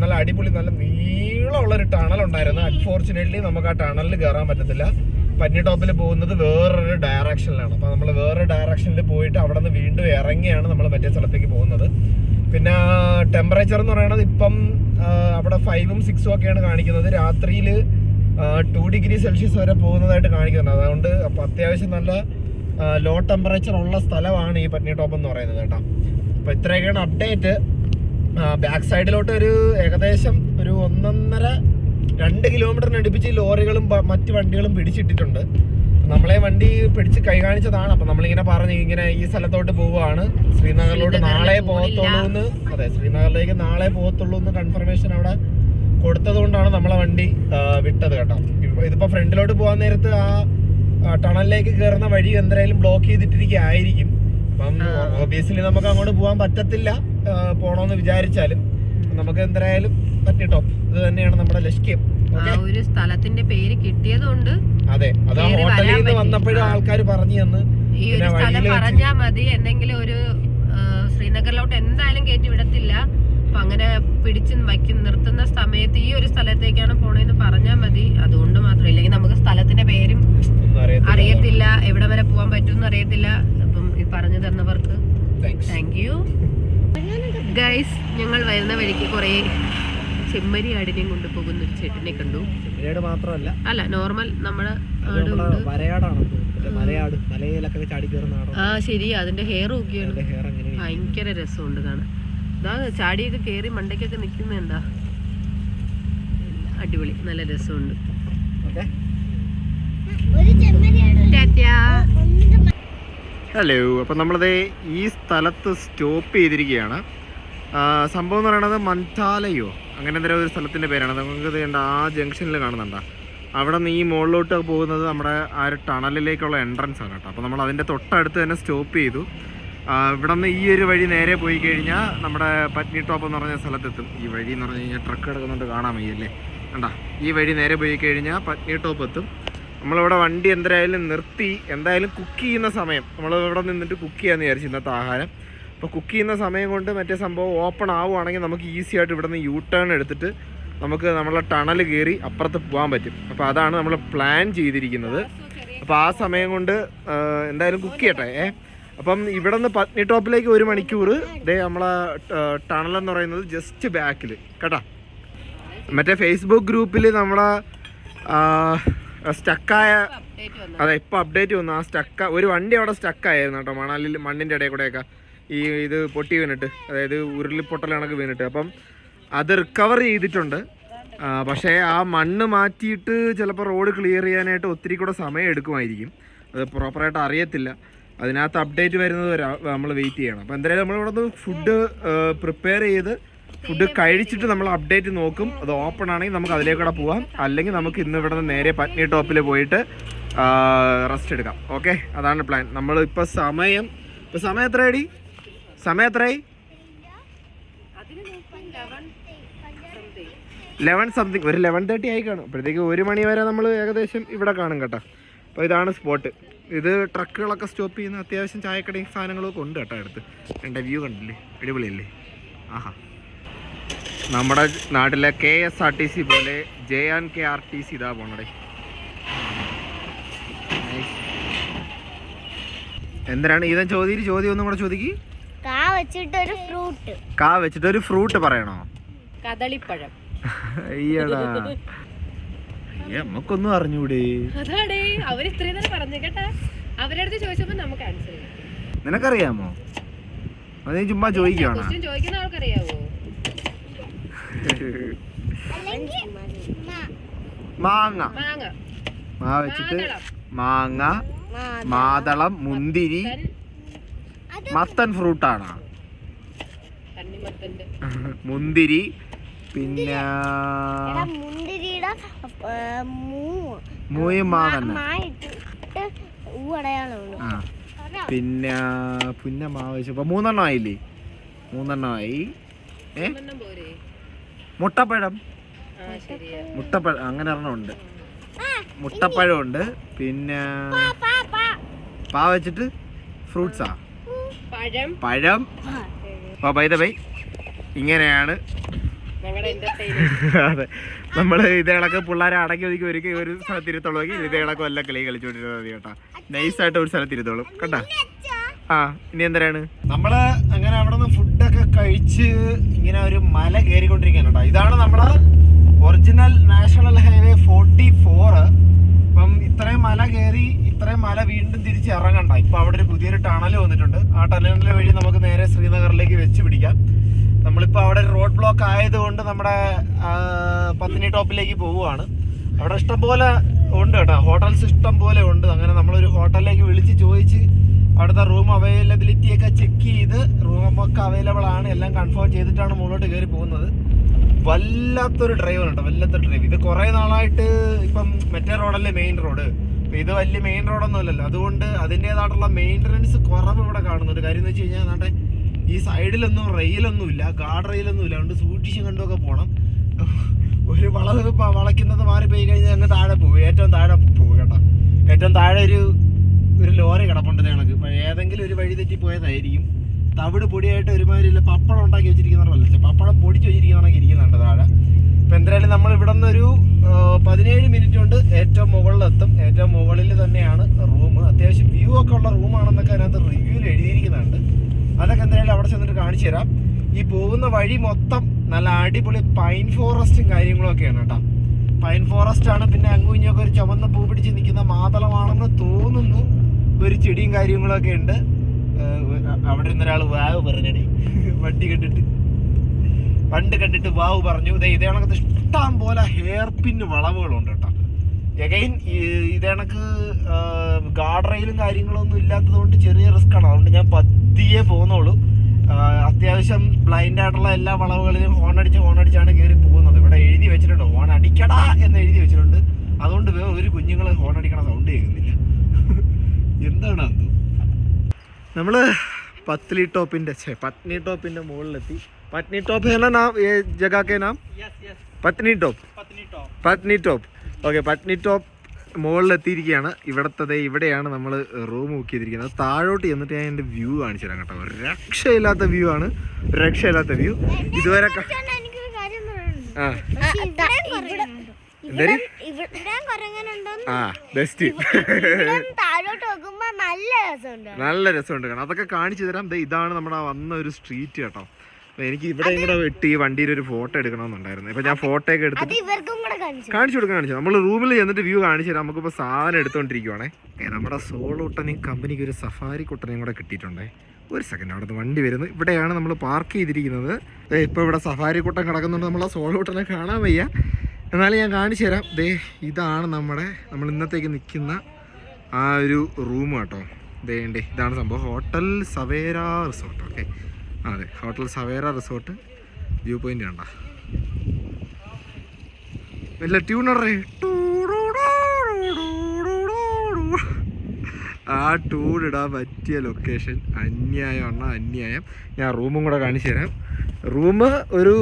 നല്ല അടിപൊളി നല്ല നീളമുള്ളൊരു ടണൽ ഉണ്ടായിരുന്നു. അൺഫോർച്ചുനേറ്റ്ലി നമുക്ക് ആ ടണലിൽ കയറാൻ പറ്റത്തില്ല. പന്നി ടോപ്പിൽ പോകുന്നത് വേറൊരു ഡയറക്ഷനിലാണ്. അപ്പോൾ നമ്മൾ വേറൊരു ഡയറക്ഷനിൽ പോയിട്ട് അവിടെ നിന്ന് വീണ്ടും ഇറങ്ങിയാണ് നമ്മൾ മറ്റേ സ്ഥലത്തേക്ക് പോകുന്നത്. പിന്നെ ടെമ്പറേച്ചർ എന്ന് പറയുന്നത് ഇപ്പം അവിടെ 5ഉം 6ഉം ഒക്കെയാണ് കാണിക്കുന്നത്. രാത്രിയിൽ 2 ഡിഗ്രി സെൽഷ്യസ് വരെ പോകുന്നതായിട്ട് കാണിക്കുന്നുണ്ട്. അതുകൊണ്ട് അപ്പോൾ അത്യാവശ്യം നല്ല ലോ ടെമ്പറേച്ചർ ഉള്ള സ്ഥലമാണ് ഈ പത്നി ടോപ്പ് എന്ന് പറയുന്നത് കേട്ടോ. അപ്പോൾ ഇത്രയൊക്കെയാണ് അപ്ഡേറ്റ്. ബാക്ക് സൈഡിലോട്ട് ഒരു ഏകദേശം ഒരു 1.5-2 കിലോമീറ്ററിന് അടുപ്പിച്ച് ലോറികളും മറ്റ് വണ്ടികളും പിടിച്ചിട്ടിട്ടുണ്ട്. നമ്മളെ വണ്ടി പിടിച്ച് കൈ കാണിച്ചതാണ്. അപ്പം നമ്മളിങ്ങനെ പറഞ്ഞു ഇങ്ങനെ ഈ സ്ഥലത്തോട്ട് പോവുകയാണ്, ശ്രീനഗറിലോട്ട് നാളെ പോകത്തുള്ളൂ എന്ന്. അതെ, ശ്രീനഗറിലേക്ക് നാളെ പോകത്തുള്ളൂ എന്ന് കൺഫർമേഷൻ അവിടെ കൊടുത്തത് കൊണ്ടാണ് നമ്മളെ വണ്ടി വിട്ടത് കേട്ടോ. ഇതിപ്പോൾ ഫ്രണ്ടിലോട്ട് പോകാൻ നേരത്ത് ആ ടണലിലേക്ക് കയറുന്ന വഴി എന്തായാലും ബ്ലോക്ക് ചെയ്തിട്ടിരിക്കുകയായിരിക്കും. അപ്പം ഒബിയസ്ലി നമുക്ക് അങ്ങോട്ട് പോകാൻ പറ്റത്തില്ല പോണോന്ന് വിചാരിച്ചാലും. നമുക്ക് എന്തായാലും പത്നി ടോപ്പ് ഇത് തന്നെയാണ് നമ്മുടെ ലക്ഷ്യം. ഒരു സ്ഥലത്തിന്റെ പേര് കിട്ടിയതുകൊണ്ട് അതെ, അത് ഹോട്ടലിൽ നിന്ന് വന്നപ്പോഴും ആൾക്കാർ പറഞ്ഞു തന്ന് ഈ ഒരു സ്ഥലം പറഞ്ഞാൽ മതി, എന്തെങ്കിലും ഒരു ശ്രീനഗറിലോട്ട് എന്തായാലും കയറ്റി വിടത്തില്ല. അപ്പൊ അങ്ങനെ പിടിച്ച് നിർത്തുന്ന സമയത്ത് ഈ ഒരു സ്ഥലത്തേക്കാണ് പോണേന്ന് പറഞ്ഞാൽ മതി. അതുകൊണ്ട് മാത്രം, ഇല്ലെങ്കിൽ നമുക്ക് സ്ഥലത്തിന്റെ പേരും അറിയത്തില്ല, എവിടെ വരെ പോകാൻ പറ്റുമെന്ന് അറിയത്തില്ല. അപ്പം ഈ പറഞ്ഞു തന്നവർക്ക് താങ്ക് യു ഗൈസ്. ഞങ്ങൾ വരുന്ന വഴിക്ക് കുറേ ചെമ്മരി ആടിനെയും കൊണ്ടുപോകുന്ന ഒരു ചേട്ടനെ കണ്ടു. മാത്രമല്ല അല്ല, നോർമൽ നമ്മുടെ ശരി. അതിന്റെ ഹെയർ നോക്കിയാണ് ഭയങ്കര രസമുണ്ട് കാണാൻ. ഇതാ ചാടിയൊക്കെ കേറി മണ്ടയ്ക്കൊക്കെ നിൽക്കുന്നുണ്ടാ, അടിപൊളി, നല്ല രസമുണ്ട്. ഹലോ, അപ്പം നമ്മളത് ഈ സ്ഥലത്ത് സ്റ്റോപ്പ് ചെയ്തിരിക്കുകയാണ്. സംഭവം എന്ന് പറയുന്നത് മൻതാലയോ അങ്ങനെ എന്തെങ്കിലും ഒരു സ്ഥലത്തിൻ്റെ പേരാണ്. നമുക്ക് വേണ്ട ആ ജംഗ്ഷനിൽ കാണുന്നുണ്ടോ, അവിടെ നിന്ന് ഈ മുകളിലോട്ട് പോകുന്നത് നമ്മുടെ ആ ഒരു ടണലിലേക്കുള്ള എൻട്രൻസ് ആണ് കേട്ടോ. അപ്പോൾ നമ്മൾ അതിൻ്റെ തൊട്ടടുത്ത് തന്നെ സ്റ്റോപ്പ് ചെയ്തു. ഇവിടെ നിന്ന് ഈ ഒരു വഴി നേരെ പോയി കഴിഞ്ഞാൽ നമ്മുടെ പത്നി ടോപ്പ് എന്ന് പറഞ്ഞ സ്ഥലത്തെത്തും. ഈ വഴി എന്ന് പറഞ്ഞു കഴിഞ്ഞാൽ ട്രക്ക് കിടക്കുന്നുണ്ട്, കാണാൻ വയ്യല്ലേ, കണ്ടാ. ഈ വഴി നേരെ പോയി കഴിഞ്ഞാൽ പത്നി ടോപ്പ് എത്തും. നമ്മളിവിടെ വണ്ടി എന്തായാലും നിർത്തി, എന്തായാലും കുക്ക് ചെയ്യുന്ന സമയം നമ്മളിവിടെ നിന്നിട്ട് കുക്ക് ചെയ്യാമെന്ന് വിചാരിച്ചു ഇന്നത്തെ ആഹാരം. അപ്പോൾ കുക്ക് ചെയ്യുന്ന സമയം കൊണ്ട് മറ്റേ സംഭവം ഓപ്പൺ ആവുകയാണെങ്കിൽ നമുക്ക് ഈസി ആയിട്ട് ഇവിടെ നിന്ന് യൂ ടേൺ എടുത്തിട്ട് നമുക്ക് നമ്മളെ ടണൽ കയറി അപ്പുറത്ത് പോകാൻ പറ്റും. അപ്പോൾ അതാണ് നമ്മൾ പ്ലാൻ ചെയ്തിരിക്കുന്നത്. അപ്പോൾ ആ സമയം കൊണ്ട് എന്തായാലും കുക്ക് ചെയ്യട്ടെ. അപ്പം ഇവിടെ നിന്ന് പത്നി ടോപ്പിലേക്ക് 1 മണിക്കൂർ. ഇതേ നമ്മളെ ടണലെന്ന് പറയുന്നത് ജസ്റ്റ് ബാക്കിൽ കേട്ടോ. മറ്റേ ഫേസ്ബുക്ക് ഗ്രൂപ്പിൽ നമ്മളെ സ്റ്റക്കായ, അതെ ഇപ്പോൾ അപ്ഡേറ്റ് വന്നു. ആ ഒരു വണ്ടി അവിടെ സ്റ്റക്കായിരുന്നു കേട്ടോ, മണ്ണിൻ്റെ ഇടയിൽ കൂടെയൊക്കെ ഇത് പൊട്ടി വീണിട്ട്, അതായത് ഉരുളിപ്പൊട്ടൽ കണക്ക് വീണിട്ട്. അപ്പം അത് റിക്കവർ ചെയ്തിട്ടുണ്ട്. പക്ഷേ ആ മണ്ണ് മാറ്റിയിട്ട് ചിലപ്പോൾ റോഡ് ക്ലിയർ ചെയ്യാനായിട്ട് ഒത്തിരി കൂടെ സമയം എടുക്കുമായിരിക്കും. അത് പ്രോപ്പറായിട്ട് അറിയത്തില്ല. അതിനകത്ത് അപ്ഡേറ്റ് വരുന്നത് വരെ നമ്മൾ വെയിറ്റ് ചെയ്യണം. അപ്പോൾ എന്തായാലും നമ്മളിവിടെ നിന്ന് ഫുഡ് പ്രിപ്പയർ ചെയ്ത് ഫുഡ് കഴിച്ചിട്ട് നമ്മൾ അപ്ഡേറ്റ് നോക്കും. അത് ഓപ്പൺ ആണെങ്കിൽ നമുക്ക് അതിലേക്കൂടെ പോവാം, അല്ലെങ്കിൽ നമുക്ക് ഇന്ന് ഇവിടെ നിന്ന് നേരെ പത്നി ടോപ്പിൽ പോയിട്ട് റെസ്റ്റ് എടുക്കാം. ഓക്കെ, അതാണ് പ്ലാൻ. നമ്മൾ ഇപ്പോൾ സമയം എത്രയായി? സമയം എത്രയായി? 11 സംതിങ്, ഒരു 11:30 ആയി കാണും. അപ്പോഴത്തേക്ക് 1 മണി വരെ നമ്മൾ ഏകദേശം ഇവിടെ കാണും കേട്ടോ. അപ്പോൾ ഇതാണ് സ്പോട്ട്. ഇത് ട്രക്കുകളൊക്കെ സ്റ്റോപ്പ് ചെയ്യുന്ന അത്യാവശ്യം ചായക്കടയും സാധനങ്ങളൊക്കെ ഉണ്ട് കേട്ടോ അടുത്ത്. എൻ്റെ വ്യൂ കണ്ടില്ലേ, അടിപൊളിയല്ലേ? ആഹാ, നമ്മുടെ നാട്ടിലെ KSRTC പോലെ JNKRTC ഇതാ പോണടേ. എന്തിനാണ് ഇതാ ചോദ്യം ഒന്നും കൂടെ ചോദിക്ക്. കാ വെച്ചിട്ടൊരു ഫ്രൂട്ട് പറയണോ? കദളിപ്പഴം. അയ്യടാ, നമുക്കൊന്നും അറിഞ്ഞൂടെ? അതാടേ അവര് ഇത്രയും നേരം പറഞ്ഞു കേട്ടാ. അവരുടെ അടുത്ത് ചോദിച്ചപ്പോ നമുക്ക് ആൻസർ ചെയ്യാം. നിനക്കറിയാമോ? അത് നീ ചുമ്മാ ചോദിക്കുകയാണോ? ചോദിക്കുന്ന ആൾക്കറിയാവോ? മാങ്ങ വെച്ചിട്ട് മാങ്ങ, മാതളം, മുന്തിരി, മത്തൻ ഫ്രൂട്ടാണോ? മുന്തിരി, പിന്നെ മൂയും മാങ്ങ, പിന്നെ മാവ് വെച്ചു. 3 എണ്ണം ആയില്ലേ? 3 എണ്ണമായി. മുട്ടപ്പഴം അങ്ങനെ ഒരെണ്ണം ഉണ്ട്. മുട്ടപ്പഴം ഉണ്ട്. പിന്നെ പാ വെച്ചിട്ട് ഫ്രൂട്ട്സാ, പഴം. ബൈ ദ ബൈ, ഇങ്ങനെയാണ്. അതെ, നമ്മൾ ഇതേ കണക്ക് പിള്ളേരെ അടക്കി ഒതുക്കി ഒരു സ്ഥലത്തിരുത്തോളെങ്കിൽ ഇതേ കണക്ക് വല്ല കളി കളിച്ചോണ്ടിരുന്നത് മതി കേട്ടാ. നൈസായിട്ട് ഒരു സ്ഥലത്തിരുത്തോളും കേട്ടാ. ഇനി എന്തിനാണ് നമ്മള് അങ്ങനെ അവിടെ നിന്ന് ഫുഡൊക്കെ കഴിച്ച് ഇങ്ങനെ ഒരു മല കയറിക്കൊണ്ടിരിക്കുകയാണ് കേട്ടോ. ഇതാണ് നമ്മളെ ഒറിജിനൽ നാഷണൽ ഹൈവേ 44. അപ്പം ഇത്രയും മല കയറി ഇത്രയും മല വീണ്ടും തിരിച്ച് ഇറങ്ങണ്ട. ഇപ്പൊ അവിടെ ഒരു പുതിയൊരു ടണൽ വന്നിട്ടുണ്ട്. ആ ടണലിന്റെ വഴി നമുക്ക് നേരെ ശ്രീനഗറിലേക്ക് വെച്ച് പിടിക്കാം. നമ്മളിപ്പോൾ അവിടെ റോഡ് ബ്ലോക്ക് ആയതുകൊണ്ട് നമ്മുടെ പത്നി ടോപ്പിലേക്ക് പോവുകയാണ്. അവിടെ ഇഷ്ടംപോലെ ഉണ്ട് കേട്ടോ, ഹോട്ടൽസ് ഇഷ്ടം പോലെ ഉണ്ട്. അങ്ങനെ നമ്മളൊരു ഹോട്ടലിലേക്ക് വിളിച്ച് ചോദിച്ച് അവിടുത്തെ റൂം അവൈലബിലിറ്റി ഒക്കെ ചെക്ക് ചെയ്ത് റൂമൊക്കെ അവൈലബിൾ ആണ് എല്ലാം കൺഫേം ചെയ്തിട്ടാണ് മുകളിലോട്ട് കയറി പോകുന്നത്. വല്ലാത്തൊരു ഡ്രൈവ് കേട്ടോ, വല്ലാത്തൊരു ഡ്രൈവ്. ഇത് കുറേ നാളായിട്ട് ഇപ്പം മറ്റേ റോഡല്ലേ മെയിൻ റോഡ്, ഇത് വലിയ മെയിൻ റോഡൊന്നും അല്ലല്ലോ. അതുകൊണ്ട് അതിൻ്റേതായിട്ടുള്ള മെയിൻ്റനൻസ് കുറവ് ഇവിടെ കാണുന്നുണ്ട്. കാര്യം എന്ന് വെച്ച് കഴിഞ്ഞാൽ നാട്ടെ ഈ സൈഡിലൊന്നും റെയിലൊന്നുമില്ല, ഗാർഡ് റെയിലൊന്നുമില്ല. അതുകൊണ്ട് സൂക്ഷിച്ചും കണ്ടുമൊക്കെ പോകണം. ഒരു വളവ് വളയ്ക്കുന്നത് മാറിപ്പോയി കഴിഞ്ഞാൽ അങ്ങ് താഴെ പോകും, ഏറ്റവും താഴെ പോകും കേട്ടോ. ഏറ്റവും താഴെ ഒരു ലോറി കിടപ്പുണ്ട് കണക്ക്. ഏതെങ്കിലും ഒരു വഴി തെറ്റി പോയതായിരിക്കും. തവിട് പൊടിയായിട്ട് ഒരുമാതിരി പപ്പടം ഉണ്ടാക്കി വെച്ചിരിക്കുന്നവരല്ല, പപ്പടം പൊടിച്ച് വെച്ചിരിക്കുന്നവരൊക്കെ ഇരിക്കുന്നുണ്ട് താഴെ. അപ്പം എന്തായാലും നമ്മൾ ഇവിടെ നിന്നൊരു 17 മിനിറ്റ് കൊണ്ട് ഏറ്റവും മുകളിലെത്തും. ഏറ്റവും മുകളിൽ തന്നെയാണ് റൂം. അത്യാവശ്യം വ്യൂ ഒക്കെ ഉള്ള റൂമാണെന്നൊക്കെ അതിനകത്ത് റിവ്യൂവിൽ എഴുതിയിരിക്കുന്നുണ്ട്. അതൊക്കെ എന്തായാലും അവിടെ ചെന്നിട്ട് കാണിച്ചു തരാം. ഈ പോകുന്ന വഴി മൊത്തം നല്ല അടിപൊളി പൈൻ ഫോറസ്റ്റും കാര്യങ്ങളും ഒക്കെയാണ് കേട്ടോ. പൈൻ ഫോറസ്റ്റ് ആണ്. പിന്നെ അങ്ങും ഇങ്ങൊക്കെ ഒരു ചുമന്ന പൂ പിടിച്ച് നിൽക്കുന്ന മാതളമാണെന്ന് തോന്നുന്നു. ഒരു ചെടിയും കാര്യങ്ങളൊക്കെ ഉണ്ട്. അവിടെ ഇരുന്നൊരാൾ വാവ് പറഞ്ഞടി, വണ്ടി കണ്ടിട്ട് വാവ് പറഞ്ഞു. ഇതേ കണക്കത്ത് ഇഷ്ടം പോലെ ഹെയർ പിൻ വളവുകളുണ്ട് കേട്ടോ. എഗൈൻ ഇതേ കണക്ക് ഗാർഡ് റെയിലും കാര്യങ്ങളൊന്നും ഇല്ലാത്തത് കൊണ്ട് ചെറിയ റിസ്ക് ആണ്. അതുകൊണ്ട് ഞാൻ പതിയെ പോകുന്നുള്ളൂ. അത്യാവശ്യം ബ്ലൈൻഡ് ആയിട്ടുള്ള എല്ലാ വളവുകളിലും ഹോണടിച്ചാണ് കയറി പോകുന്നത്. ഇവിടെ എഴുതി വെച്ചിട്ടുണ്ട് ഹോൺ അടിക്കടാ എന്ന് എഴുതി വെച്ചിട്ടുണ്ട്. അതുകൊണ്ട് ഒരു കുഞ്ഞുങ്ങൾ ഹോൺ അടിക്കണ സൗണ്ട് കേൾക്കുന്നില്ല. എന്താണ് അത്? നമ്മൾ പത്നി ടോപ്പിന്റെ മുകളിലെത്തി. പത്നി ടോപ്പ് ജഗാ കെ നാം പത്നി ടോപ്പ്. ഓക്കെ, പത്നി ടോപ്പ് മുകളിലെത്തിയിരിക്കുകയാണ്. ഇവിടെയാണ് നമ്മൾ റൂം ബുക്ക് ചെയ്തിരിക്കുന്നത്. താഴോട്ട് ചെന്നിട്ട് ഞാൻ എൻ്റെ വ്യൂ കാണിച്ചു തരാം കേട്ടോ. ഒരു രക്ഷയില്ലാത്ത വ്യൂ ആണ്, ഒരു രക്ഷയില്ലാത്ത വ്യൂ. ഇതുവരെ എനിക്കൊരു കാര്യം പറയാനുണ്ട്. ബെസ്റ്റ് താഴോട്ട് നോക്കുമ്പോ നല്ല രസമുണ്ട് കാണാം. അതൊക്കെ കാണിച്ചു തരാം. ഇതാണ് നമ്മുടെ വന്ന ഒരു സ്ട്രീറ്റ് കേട്ടോ. എനിക്ക് ഇവിടെ വെട്ടി വണ്ടിയിൽ ഒരു ഫോട്ടോ എടുക്കണമെന്നുണ്ടായിരുന്നു. ഇപ്പൊ ഞാൻ ഫോട്ടോ ഒക്കെ എടുത്തിട്ട് കാണിച്ചു കൊടുക്കാൻ നമ്മൾ റൂമിൽ ചെന്നിട്ട് വ്യൂ കാണിച്ചു തരാം. നമുക്കിപ്പോൾ സാധനം എടുത്തോണ്ടിരിക്കുവാണേ. നമ്മുടെ സോളൂട്ടനെയും കമ്പനിക്ക് ഒരു സഫാരി കുട്ടനെയും കൂടെ കിട്ടിയിട്ടുണ്ടേ. ഒരു സെക്കൻഡ്, അവിടെ നിന്ന് വണ്ടി വരുന്നു. ഇവിടെയാണ് നമ്മൾ പാർക്ക് ചെയ്തിരിക്കുന്നത്. ഇപ്പോൾ ഇവിടെ സഫാരി കുട്ടൻ കിടക്കുന്നുണ്ട്. നമ്മൾ ആ സോളൂട്ടനെ കാണാൻ വയ്യ, എന്നാലും ഞാൻ കാണിച്ചു തരാം. ഇതാണ് നമ്മൾ ഇന്നത്തേക്ക് നിൽക്കുന്ന ആ ഒരു റൂം കേട്ടോ. ഇതാണ് സംഭവം. Hotel Savera resort. ഓക്കെ, അതെ, hotel Savera resort. View point കണ്ട ഇല്ല, ട്യൂണറേ. ആ ടൂണിടാൻ പറ്റിയ ലൊക്കേഷൻ. അന്യായം. ഞാൻ റൂമും കൂടെ കാണിച്ചു തരാം. റൂം ഒരു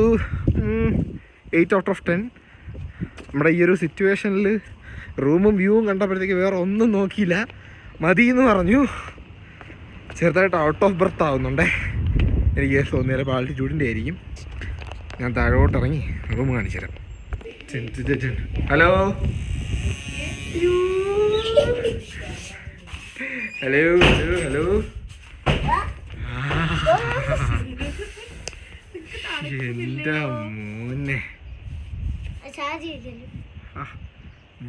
8/10. നമ്മുടെ ഈ ഒരു സിറ്റുവേഷനിൽ റൂമും വ്യൂവും കണ്ടപ്പോഴത്തേക്ക് വേറെ ഒന്നും നോക്കിയില്ല, മതി എന്ന് പറഞ്ഞു. ചെറുതായിട്ട് ഔട്ട് ഓഫ് ബർത്ത് ആവുന്നുണ്ടേ. എനിക്ക് തോന്നിയാൽ ആൾട്ടിറ്റ്യൂഡിൻ്റെ ആയിരിക്കും. ഞാൻ താഴോട്ട് ഇറങ്ങി റൂം കാണിച്ചു തരാം. Hello hello hello hello. എൻ്റെ മോനെ,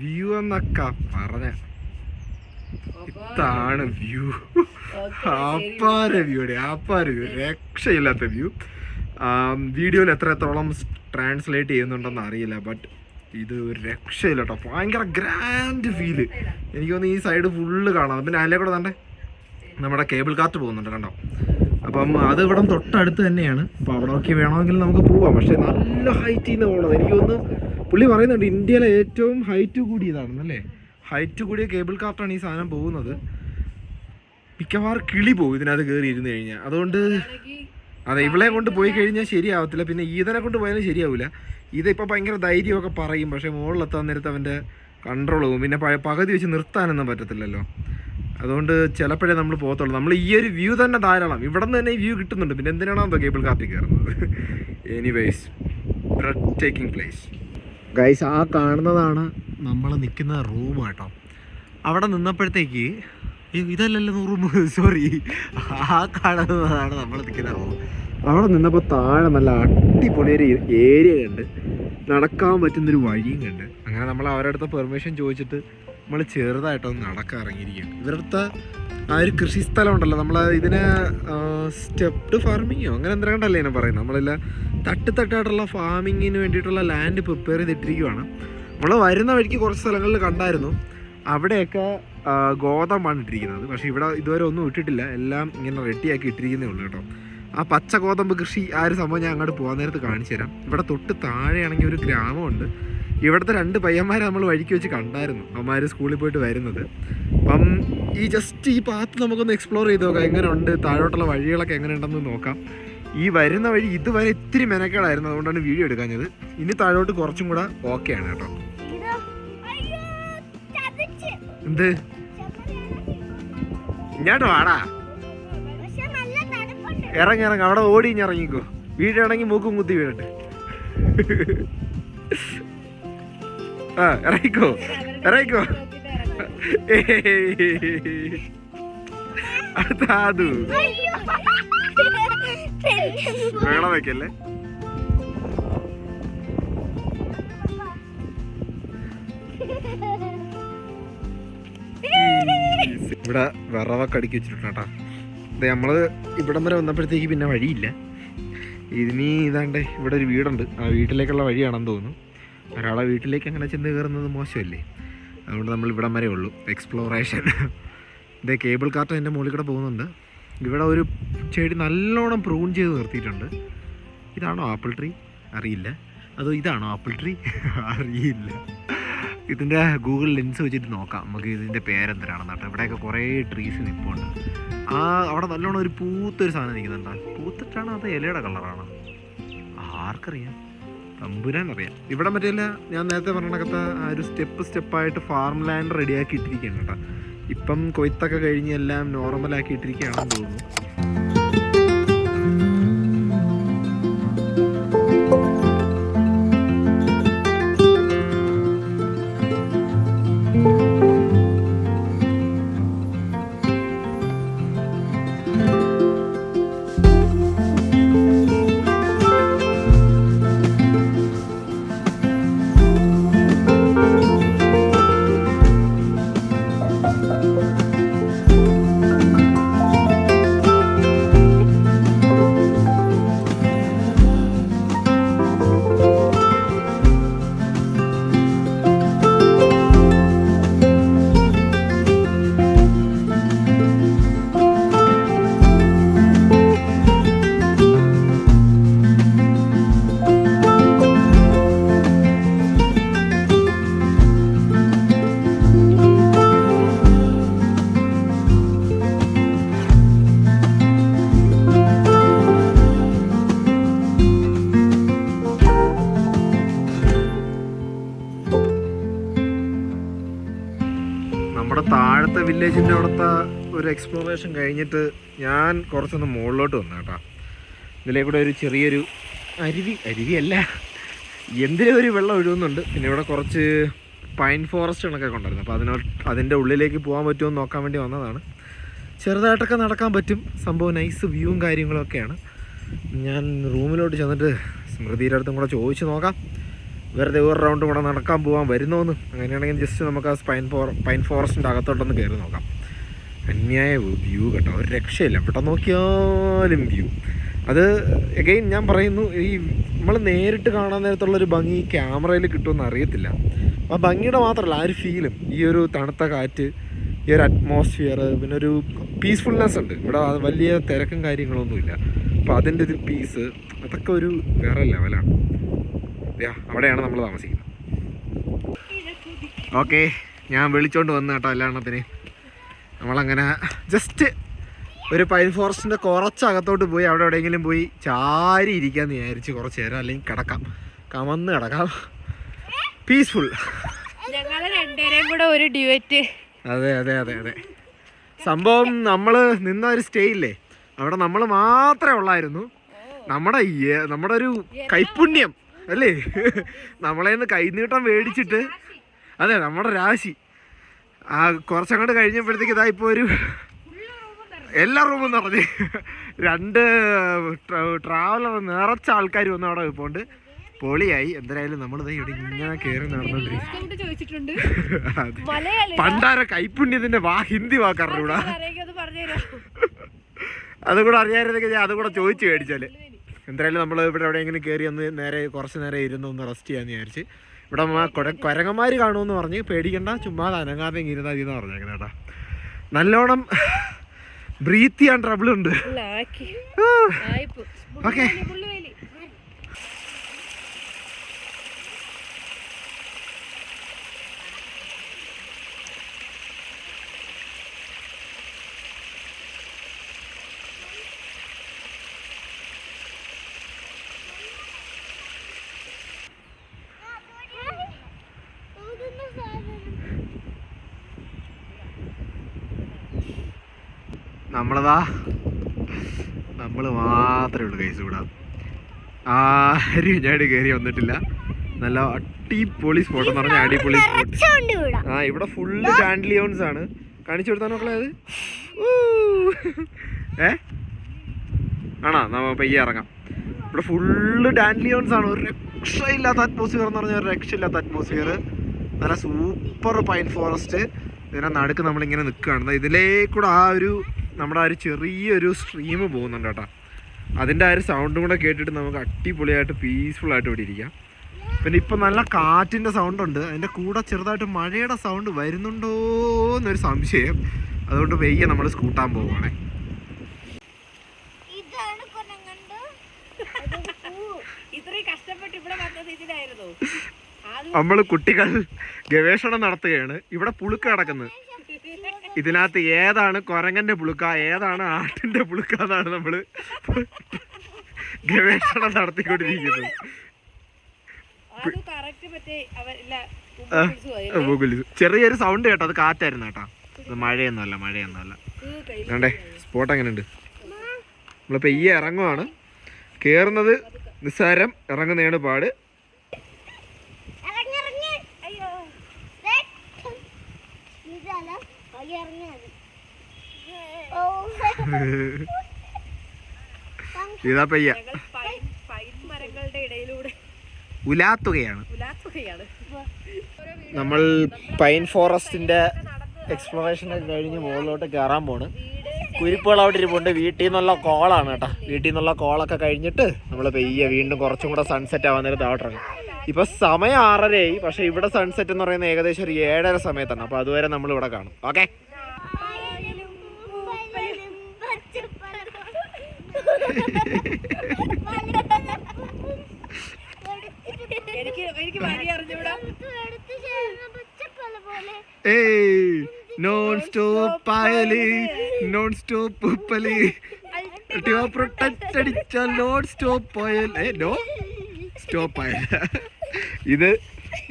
വ്യൂ എന്നൊക്കെ പറഞ്ഞ ഇതാണ് വ്യൂ. ആപ്പാര വ്യൂ, രക്ഷയില്ലാത്ത വ്യൂ. വീഡിയോയിൽ എത്രത്തോളം ട്രാൻസ്ലേറ്റ് ചെയ്യുന്നുണ്ടെന്ന് അറിയില്ല, ബട്ട് ഇത് ഒരു രക്ഷയില്ല കേട്ടോ. ഭയങ്കര ഗ്രാൻഡ് ഫീല്. എനിക്ക് തോന്നുന്നു ഈ സൈഡ് ഫുള്ള് കാണാം. പിന്നെ അതിലെ കൂടെ തന്നെ നമ്മുടെ കേബിൾ കാർട്ട് പോകുന്നുണ്ട് കണ്ടോ. അപ്പം അത് ഇവിടെ തൊട്ടടുത്ത് തന്നെയാണ്. അപ്പോൾ അവിടെ നോക്കി വേണമെങ്കിൽ നമുക്ക് പോവാം. പക്ഷേ നല്ല ഹൈറ്റിൽ നിന്ന് പോകണത്. എനിക്ക് തോന്നുന്നു പുള്ളി പറയുന്നുണ്ട് ഇന്ത്യയിലെ ഏറ്റവും ഹൈറ്റ് കൂടിയതാണെന്നല്ലേ. ഹൈറ്റ് കൂടിയ കേബിൾ കാർട്ടാണ് ഈ സാധനം പോകുന്നത്. മിക്കവാറും കിളി പോകും ഇതിനകത്ത് കയറി ഇരുന്ന് കഴിഞ്ഞാൽ. അതുകൊണ്ട് അതെ, ഇവളെ കൊണ്ട് പോയി കഴിഞ്ഞാൽ ശരിയാവത്തില്ല. പിന്നെ ഈതനെ കൊണ്ട് പോയാലും ശരിയാവില്ല. ഇതിപ്പോൾ ഭയങ്കര ധൈര്യമൊക്കെ പറയും, പക്ഷേ മുകളിലെത്താൻ നേരത്ത് അവൻ്റെ കൺട്രോൾ പോകും. പിന്നെ പകുതി വെച്ച് നിർത്താനൊന്നും പറ്റത്തില്ലല്ലോ. അതുകൊണ്ട് ചിലപ്പോഴേ നമ്മൾ പോകത്തുള്ളൂ. നമ്മൾ ഈ ഒരു വ്യൂ തന്നെ ധാരാളം. ഇവിടെ നിന്ന് തന്നെ ഈ വ്യൂ കിട്ടുന്നുണ്ട്. പിന്നെ എന്തിനാണോ എന്തോ കേബിൾ കാർട്ടിൽ കയറുന്നത്. Anyways, breathtaking place guys. ആ കാണുന്നതാണ് നമ്മൾ നിൽക്കുന്ന റൂം കേട്ടോ. അവിടെ നിന്നപ്പോഴത്തേക്ക് ഇതല്ലല്ലോ റൂം, സോറി, ആ കാണുന്നതാണ് നമ്മൾ നിൽക്കുന്ന റൂം. അവിടെ നിന്നപ്പോൾ താഴെ നല്ല അടിപൊളിയൊരു ഏരിയ കണ്ട്, നടക്കാൻ പറ്റുന്നൊരു വഴിയും കണ്ട്. അങ്ങനെ നമ്മൾ അവരുടെ അടുത്ത് പെർമിഷൻ ചോദിച്ചിട്ട് നമ്മൾ ചെറുതായിട്ടൊന്ന് നടക്കാൻ ഇറങ്ങിയിരിക്കുകയാണ്. ഇവരുടെ ആ ഒരു കൃഷി സ്ഥലം ഉണ്ടല്ലോ, നമ്മൾ ഇതിനെ സ്റ്റെപ്ഡ് ഫാർമിങ്ങോ അങ്ങനെ എന്തിനാണ്ടല്ലേ ഞാൻ പറയുന്നത്. നമ്മളെല്ലാം തട്ടായിട്ടുള്ള ഫാമിങ്ങിന് വേണ്ടിയിട്ടുള്ള ലാൻഡ് പ്രിപ്പയർ ചെയ്തിട്ടിരിക്കുകയാണ്. നമ്മൾ വരുന്ന വഴിക്ക് കുറച്ച് സ്ഥലങ്ങളിൽ കണ്ടായിരുന്നു. അവിടെയൊക്കെ ഗോതമ്പാണ് ഇട്ടിരിക്കുന്നത്. പക്ഷേ ഇവിടെ ഇതുവരെ ഒന്നും ഇട്ടിട്ടില്ല, എല്ലാം ഇങ്ങനെ റെഡിയാക്കി ഇട്ടിരിക്കുന്നേ ഉള്ളൂ കേട്ടോ. ആ പച്ച ഗോതമ്പ് കൃഷി, ആ ഒരു സംഭവം ഞാൻ അങ്ങോട്ട് പോകാൻ നേരത്ത് കാണിച്ചു തരാം. ഇവിടെ തൊട്ട് താഴെയാണെങ്കിൽ ഒരു ഗ്രാമമുണ്ട്. ഇവിടുത്തെ 2 പയ്യന്മാരെ നമ്മൾ വഴിക്ക് വെച്ച് കണ്ടായിരുന്നു. അവന്മാർ സ്കൂളിൽ പോയിട്ട് വരുന്നത്. അപ്പം ഈ പാത്ത് നമുക്കൊന്ന് എക്സ്പ്ലോർ ചെയ്ത് നോക്കാം. എങ്ങനെയുണ്ട്, താഴോട്ടുള്ള വഴികളൊക്കെ എങ്ങനെയുണ്ടെന്ന് നോക്കാം. ഈ വരുന്ന വഴി ഇതുവരെ ഇത്തിരി മെനക്കേടായിരുന്നു, അതുകൊണ്ടാണ് വീഡിയോ എടുക്കാഞ്ഞത്. ഇനി താഴോട്ട് കുറച്ചും കൂടെ ഓക്കെയാണ് കേട്ടോ. എന്ത് ഇങ്ങോട്ട് വാടാ, ഇറങ്ങി അവിടെ ഓടി ഇനി ഇറങ്ങിക്കോ. വീടാണെങ്കിൽ മൂക്കും കുത്തി വീഴട്ടെ. ഇറങ്ങിക്കോ. അതാതു വേണം വെക്കല്ലേ. ഇവിടെ വിറവൊക്കെ അടുക്കി വെച്ചിട്ടുണ്ട് കേട്ടോ. നമ്മൾ ഇവിടം വരെ വന്നപ്പോഴത്തേക്ക് പിന്നെ വഴിയില്ല. ഇതാണ്ട് ഇവിടെ ഒരു വീടുണ്ട്. ആ വീട്ടിലേക്കുള്ള വഴിയാണെന്ന് തോന്നുന്നു. ഒരാളെ വീട്ടിലേക്ക് അങ്ങനെ ചെന്ന് കയറുന്നത് മോശമല്ലേ. അതുകൊണ്ട് നമ്മൾ ഇവിടം വരെ ഉള്ളൂ എക്സ്പ്ലോറേഷൻ. ഇതേ കേബിൾ കാർട്ട് എൻ്റെ മുകളിൽ കൂടെ പോകുന്നുണ്ട്. ഇവിടെ ഒരു ചെടി നല്ലോണം പ്രൂൺ ചെയ്ത് നിർത്തിയിട്ടുണ്ട്. ഇതാണോ ആപ്പിൾ ട്രീ അറിയില്ല. അതോ ഇതാണോ ആപ്പിൾ ട്രീ അറിയില്ല. ഇതിൻ്റെ ഗൂഗിൾ ലെൻസ് വെച്ചിട്ട് നോക്കാം നമുക്ക് ഇതിൻ്റെ പേരെന്തരാണെന്ന് കേട്ടോ. ഇവിടെയൊക്കെ കുറേ ട്രീസ് നിൽപ്പുണ്ട്. അവിടെ നല്ലോണം ഒരു പൂത്തൊരു സാധനം നിൽക്കുന്നുണ്ടോ. പൂത്തിട്ടാണോ അത് ഇലയുടെ കളറാണോ ആർക്കറിയാം. തമ്പുരാൻ അറിയാം. ഇവിടെ മറ്റേല്ല ഞാൻ നേരത്തെ പറഞ്ഞ ആ ഒരു സ്റ്റെപ്പായിട്ട് ഫാം ലാൻഡ് റെഡിയാക്കി ഇട്ടിരിക്കുകയാണ് കേട്ടോ. ഇപ്പം കൊയ്ത്തൊക്കെ കഴിഞ്ഞ് എല്ലാം നോർമലാക്കി ഇട്ടിരിക്കുകയാണെന്ന് തോന്നുന്നു. നമ്മുടെ താഴത്തെ വില്ലേജിൻ്റെ അവിടുത്തെ ഒരു എക്സ്പ്ലോറേഷൻ കഴിഞ്ഞിട്ട് ഞാൻ കുറച്ചൊന്ന് മുകളിലോട്ട് വന്നു കേട്ടോ. ഇതിലേ കൂടെ ഒരു ചെറിയൊരു അരുവിയല്ല എന്തിനും ഒരു വെള്ളം ഒഴുകുന്നുണ്ട്. പിന്നെ ഇവിടെ കുറച്ച് പൈൻ ഫോറസ്റ്റുകളൊക്കെ കൊണ്ടായിരുന്നു. അപ്പോൾ അതിൻ്റെ ഉള്ളിലേക്ക് പോകാൻ പറ്റുമോ എന്ന് നോക്കാൻ വേണ്ടി വന്നതാണ്. ചെറുതായിട്ടൊക്കെ നടക്കാൻ പറ്റും. സംഭവം നൈസ് വ്യൂവും കാര്യങ്ങളൊക്കെയാണ്. ഞാൻ റൂമിലോട്ട് ചെന്നിട്ട് സ്മൃതിയുടെ അടുത്തും കൂടെ ചോദിച്ച് നോക്കാം, വെറുതെ ഒരു റൗണ്ട് കൂടെ നടക്കാൻ പോകാൻ വരുന്നോന്ന്. അങ്ങനെയാണെങ്കിൽ ജസ്റ്റ് നമുക്ക് ആ പൈൻ ഫോറസ്റ്റിൻ്റെ അകത്തോട്ടൊന്ന് കയറി നോക്കാം. അന്യായ വ്യൂ കേട്ടോ, ഒരു രക്ഷയില്ല. ഇവിടെ നോക്കിയാലും വ്യൂ. അത് എഗെയിൻ ഞാൻ പറയുന്നു, ഈ നമ്മൾ നേരിട്ട് കാണാൻ നേരത്തുള്ളൊരു ഭംഗി ക്യാമറയിൽ കിട്ടുമെന്ന് അറിയത്തില്ല. ആ ഭംഗിയുടെ മാത്രമല്ല, ആ ഒരു ഫീലും, ഈ ഒരു തണുത്ത കാറ്റ്, ഈ ഒരു അറ്റ്മോസ്ഫിയർ, പിന്നെ ഒരു പീസ്ഫുൾനെസ് ഉണ്ട് ഇവിടെ. വലിയ തിരക്കും കാര്യങ്ങളൊന്നുമില്ല. അപ്പോൾ അതിൻ്റെ ഒരു പീസ് അതൊക്കെ ഒരു വേറെ ലെവലാണ്. അവിടെയാണ് നമ്മൾ താമസിക്കുന്നത്. ഓക്കെ, ഞാൻ വിളിച്ചോണ്ട് വന്നു കേട്ടോ എല്ലാണ്ണത്തിന്. നമ്മളങ്ങനെ ജസ്റ്റ് ഒരു പൈൻ ഫോറസ്റ്റിൻ്റെ കുറച്ചകത്തോട്ട് പോയി അവിടെ എവിടെയെങ്കിലും പോയി ചാരി ഇരിക്കാമെന്ന് വിചാരിച്ച് കുറച്ച് നേരം, അല്ലെങ്കിൽ കിടക്കാം, കമന്ന് കിടക്കാം. പീസ്ഫുൾ. ഞങ്ങൾ രണ്ടുപേരെയും കൂടെ ഒരു ഡ്യുവറ്റ്. അതെ അതെ അതെ അതെ. സംഭവം നമ്മൾ നിന്ന ഒരു സ്റ്റേ ഇല്ലേ, അവിടെ നമ്മൾ മാത്രമേ ഉള്ളായിരുന്നു. നമ്മുടെ ഒരു കൈപ്പുണ്യം അല്ലേ, നമ്മളേന്ന് കൈനീട്ടം മേടിച്ചിട്ട്, അതെ നമ്മുടെ രാശി. ആ കുറച്ചങ്ങോട്ട് കഴിഞ്ഞപ്പോഴത്തേക്ക് ഇതാ ഇപ്പോൾ ഒരു എല്ലാ റൂമും നിറഞ്ഞ് 2 ട്രാവലർ നിറച്ച ആൾക്കാർ വന്ന് അവിടെ പോണ്ട്. പൊളിയായി. എന്തായാലും നമ്മളിത് ഇവിടെ ഇങ്ങനെ കയറി നടന്നോണ്ടിരിക്കും. പണ്ടാര കൈപ്പുണ്യത്തിന്റെ ഹിന്ദി വാക്കറിഞ്ഞൂടാ. അതുകൂടെ അറിയാമായിരുന്നെങ്കിൽ ഞാൻ അതുകൂടെ ചോദിച്ചു മേടിച്ചാല്. എന്തായാലും നമ്മൾ ഇവിടെ എവിടെയെങ്കിലും കയറി ഒന്ന് കുറച്ച് നേരം ഇരുന്ന് റെസ്റ്റ് ചെയ്യാന്ന് വിചാരിച്ച്. ഇവിടെ കുരങ്ങന്മാർ കാണുമെന്ന് പറഞ്ഞ് പേടിക്കണ്ട, ചുമ്മാ അനങ്ങാതെ ഇരുന്നാ മതി എന്ന് പറഞ്ഞേക്കണേ കേട്ടോ. നല്ലോണം ബ്രീത്ത് ചെയ്യാൻ ട്രബിൾ ഉണ്ട്. ഓക്കെ, നമ്മൾ മാത്രമേ ഉള്ളൂ കൈസ് ഇവിടെ. ആരും ഞാൻ കയറി വന്നിട്ടില്ല. നല്ല അടിപൊളി സ്പോട്ട് എന്ന് പറഞ്ഞാൽ അടിപൊളി സ്പോട്ട്. ആ ഇവിടെ ഫുള്ള് ഡാൻഡ്ലിയോൺസ് ആണ്. കാണിച്ചു കൊടുത്താൽ നോക്കളെ അത്. ആണോ, നമ്മ പയ്യെ ഇറങ്ങാം. ഇവിടെ ഫുള്ള് ഡാൻഡ്ലിയോൺസ് ആണ്. ഒരു രക്ഷയില്ലാത്ത അറ്റ്മോസ്ഫിയർ എന്ന് പറഞ്ഞാൽ ഒരു രക്ഷയില്ലാത്ത അറ്റ്മോസ്ഫിയർ. നല്ല സൂപ്പർ പൈൻ ഫോറസ്റ്റ്. ഇതിനെ നടുക്ക് നമ്മളിങ്ങനെ നിൽക്കുകയാണ്. ഇതിലേക്കൂടെ നമ്മുടെ ആ ഒരു ചെറിയൊരു സ്ട്രീം പോകുന്നുണ്ട് കേട്ടോ. അതിൻ്റെ ആ ഒരു സൗണ്ടും കൂടെ കേട്ടിട്ട് നമുക്ക് അടിപൊളിയായിട്ട് പീസ്ഫുള്ളായിട്ട് ഇവിടെ ഇരിക്കാം. പിന്നെ ഇപ്പം നല്ല കാറ്റിൻ്റെ സൗണ്ടുണ്ട്. അതിൻ്റെ കൂടെ ചെറുതായിട്ട് മഴയുടെ സൗണ്ട് വരുന്നുണ്ടോ എന്നൊരു സംശയം. അതുകൊണ്ട് വെയ്യ നമ്മൾ സ്കൂട്ടാൻ പോവുകയാണേ. നമ്മൾ കുട്ടികൾ ഗവേഷണം നടത്തുകയാണ്. ഇവിടെ പുളുക്ക കിടക്കുന്നത്. ഇതിനകത്ത് ഏതാണ് കുരങ്ങന്റെ പുളുക്ക, ഏതാണ് ആട്ടിന്റെ പുളുക്ക എന്നാണ് നമ്മൾ ഗവേഷണം നടത്തിക്കൊണ്ടിരിക്കുന്നത്. ചെറിയൊരു സൗണ്ട് കേട്ടോ, അത് കാറ്റായിരുന്നു കേട്ടോ, അത് മഴയൊന്നുമല്ല. വേണ്ടേ സ്പോട്ട് എങ്ങനെയുണ്ട്? നമ്മളിപ്പോൾ ഈ ഇറങ്ങുവാണ്, കയറുന്നത് നിസ്സാരം, ഇറങ്ങുന്നതാണ് പാട്. ഇതാ പയ്യ ഉലാത്തുകയാണ്. നമ്മൾ പൈൻ ഫോറസ്റ്റിന്റെ എക്സ്പ്ലോറേഷൻ ഒക്കെ കഴിഞ്ഞ് മുകളിലോട്ട് കയറാൻ പോണ്. കുരിപ്പുകൾ അവിടെ ഇരിപ്പുണ്ട്. വീട്ടിൽ നിന്നുള്ള കോളാണ് കേട്ടോ. വീട്ടിൽ നിന്നുള്ള കോളൊക്കെ കഴിഞ്ഞിട്ട് നമ്മൾ പെയ്യ വീണ്ടും കുറച്ചും കൂടെ സൺസെറ്റ് ആവാൻ നേരത്ത് അവിടെ ഇറങ്ങും. ഇപ്പൊ സമയം 6:30 പക്ഷെ ഇവിടെ സൺസെറ്റ് എന്ന് പറയുന്നത് ഏകദേശം ഒരു 7:30 സമയത്താണ്. അപ്പൊ അതുവരെ നമ്മൾ ഇവിടെ കാണും. ഓക്കെ, നോൺ സ്റ്റോപ്പ് പായല്, നോൺ സ്റ്റോപ്പ് ഉപ്പല്, പ്രൊട്ടടിച്ച നോൺ സ്റ്റോപ്പ് പായൽ, നോ സ്റ്റോപ്പ് പായൽ. ഇത്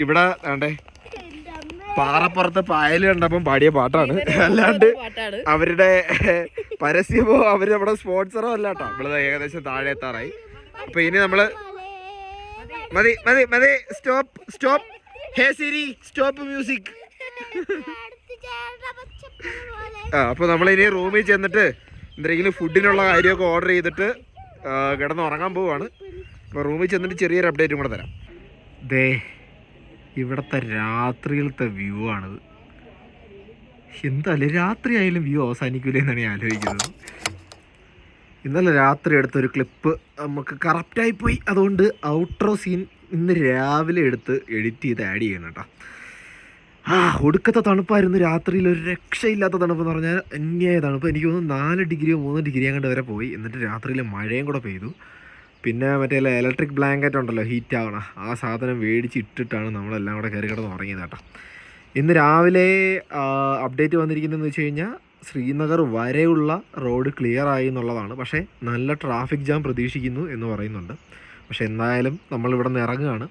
ഇവിടെ വേണ്ടേ പാറപ്പുറത്ത് പായൽ കണ്ടപ്പം പാടിയ പാട്ടാണ്, അല്ലാണ്ട് അവരുടെ പരസ്യമോ അവര് നമ്മുടെ സ്പോൺസറോ അല്ല കേട്ടോ. നമ്മള് ഏകദേശം താഴെ എത്താറായി. അപ്പൊ ഇനി നമ്മള് മതി മതി മതി, സ്റ്റോപ്പ് സ്റ്റോപ്പ്, ഹേ സിരി സ്റ്റോപ്പ് മ്യൂസിക്. അപ്പൊ നമ്മളിനി റൂമിൽ ചെന്നിട്ട് എന്തെങ്കിലും ഫുഡിനുള്ള കാര്യമൊക്കെ ഓർഡർ ചെയ്തിട്ട് കിടന്ന് ഉറങ്ങാൻ പോവാണ്. അപ്പോൾ റൂമിൽ ചെന്നിട്ട് ചെറിയൊരു അപ്ഡേറ്റും കൂടെ തരാം. ദേ ഇവിടുത്തെ രാത്രിയിലത്തെ വ്യൂ ആണിത്. എന്തായാലും രാത്രി ആയാലും വ്യൂ അവസാനിക്കില്ല എന്നാണ് ഞാൻ ആലോചിക്കുന്നത്. ഇന്നലെ രാത്രി എടുത്തൊരു ക്ലിപ്പ് നമുക്ക് കറക്റ്റായിപ്പോയി. അതുകൊണ്ട് ഔട്ട്രോ സീൻ ഇന്ന് രാവിലെ എടുത്ത് എഡിറ്റ് ചെയ്ത് ആഡ് ചെയ്യണം കേട്ടോ. ഒടുക്കത്തെ തണുപ്പായിരുന്നു രാത്രിയിൽ, ഒരു രക്ഷയില്ലാത്ത തണുപ്പ് എന്ന് പറഞ്ഞാൽ അന്യായ തണുപ്പ്. എനിക്ക് തോന്നുന്നു 4 ഡിഗ്രിയോ 3 ഡിഗ്രിയോ അങ്ങോട്ട് വരെ പോയി. എന്നിട്ട് രാത്രിയിൽ മഴയും കൂടെ പെയ്തു. പിന്നെ മറ്റേ ഇലക്ട്രിക് ബ്ലാങ്കറ്റ് ഉണ്ടല്ലോ, ഹീറ്റ് ആവണം, ആ സാധനം മേടിച്ച് ഇട്ടിട്ടാണ് നമ്മളെല്ലാം കൂടെ കയറി കിടന്ന് ഉറങ്ങിയത് കേട്ടോ. ഇന്ന് രാവിലെ അപ്ഡേറ്റ് വന്നിരിക്കുന്നതെന്ന് വെച്ച് കഴിഞ്ഞാൽ ശ്രീനഗർ വരെയുള്ള റോഡ് ക്ലിയർ ആയി എന്നുള്ളതാണ്. പക്ഷേ നല്ല ട്രാഫിക് ജാം പ്രതീക്ഷിക്കുന്നു എന്ന് പറയുന്നുണ്ട്. പക്ഷെ എന്തായാലും നമ്മളിവിടെ നിന്ന് ഇറങ്ങുകയാണ്.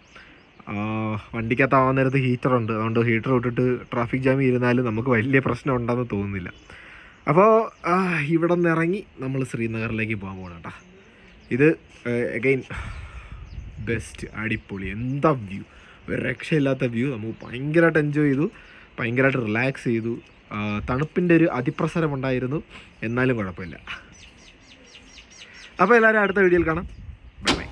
വണ്ടിക്കകത്താവാൻ നേരത്ത് ഹീറ്ററുണ്ട്, അതുകൊണ്ട് ഹീറ്റർ ഇട്ടിട്ട് ട്രാഫിക് ജാം ഇരുന്നാലും നമുക്ക് വലിയ പ്രശ്നം ഉണ്ടെന്ന് തോന്നുന്നില്ല. അപ്പോൾ ഇവിടെ നിന്ന് ഇറങ്ങി നമ്മൾ ശ്രീനഗറിലേക്ക് പോകാൻ പോകണം കേട്ടോ. ഇത് അഗൈൻ ബെസ്റ്റ്, അടിപൊളി, എന്താ വ്യൂ, ഒരു രക്ഷയില്ലാത്ത വ്യൂ. നമുക്ക് ഭയങ്കരമായിട്ട് എൻജോയ് ചെയ്തു, ഭയങ്കരമായിട്ട് റിലാക്സ് ചെയ്തു. തണുപ്പിൻ്റെ ഒരു അതിപ്രസരം ഉണ്ടായിരുന്നു, എന്നാലും കുഴപ്പമില്ല. അപ്പോൾ എല്ലാവരും അടുത്ത വീഡിയോയിൽ കാണാം. Bye bye.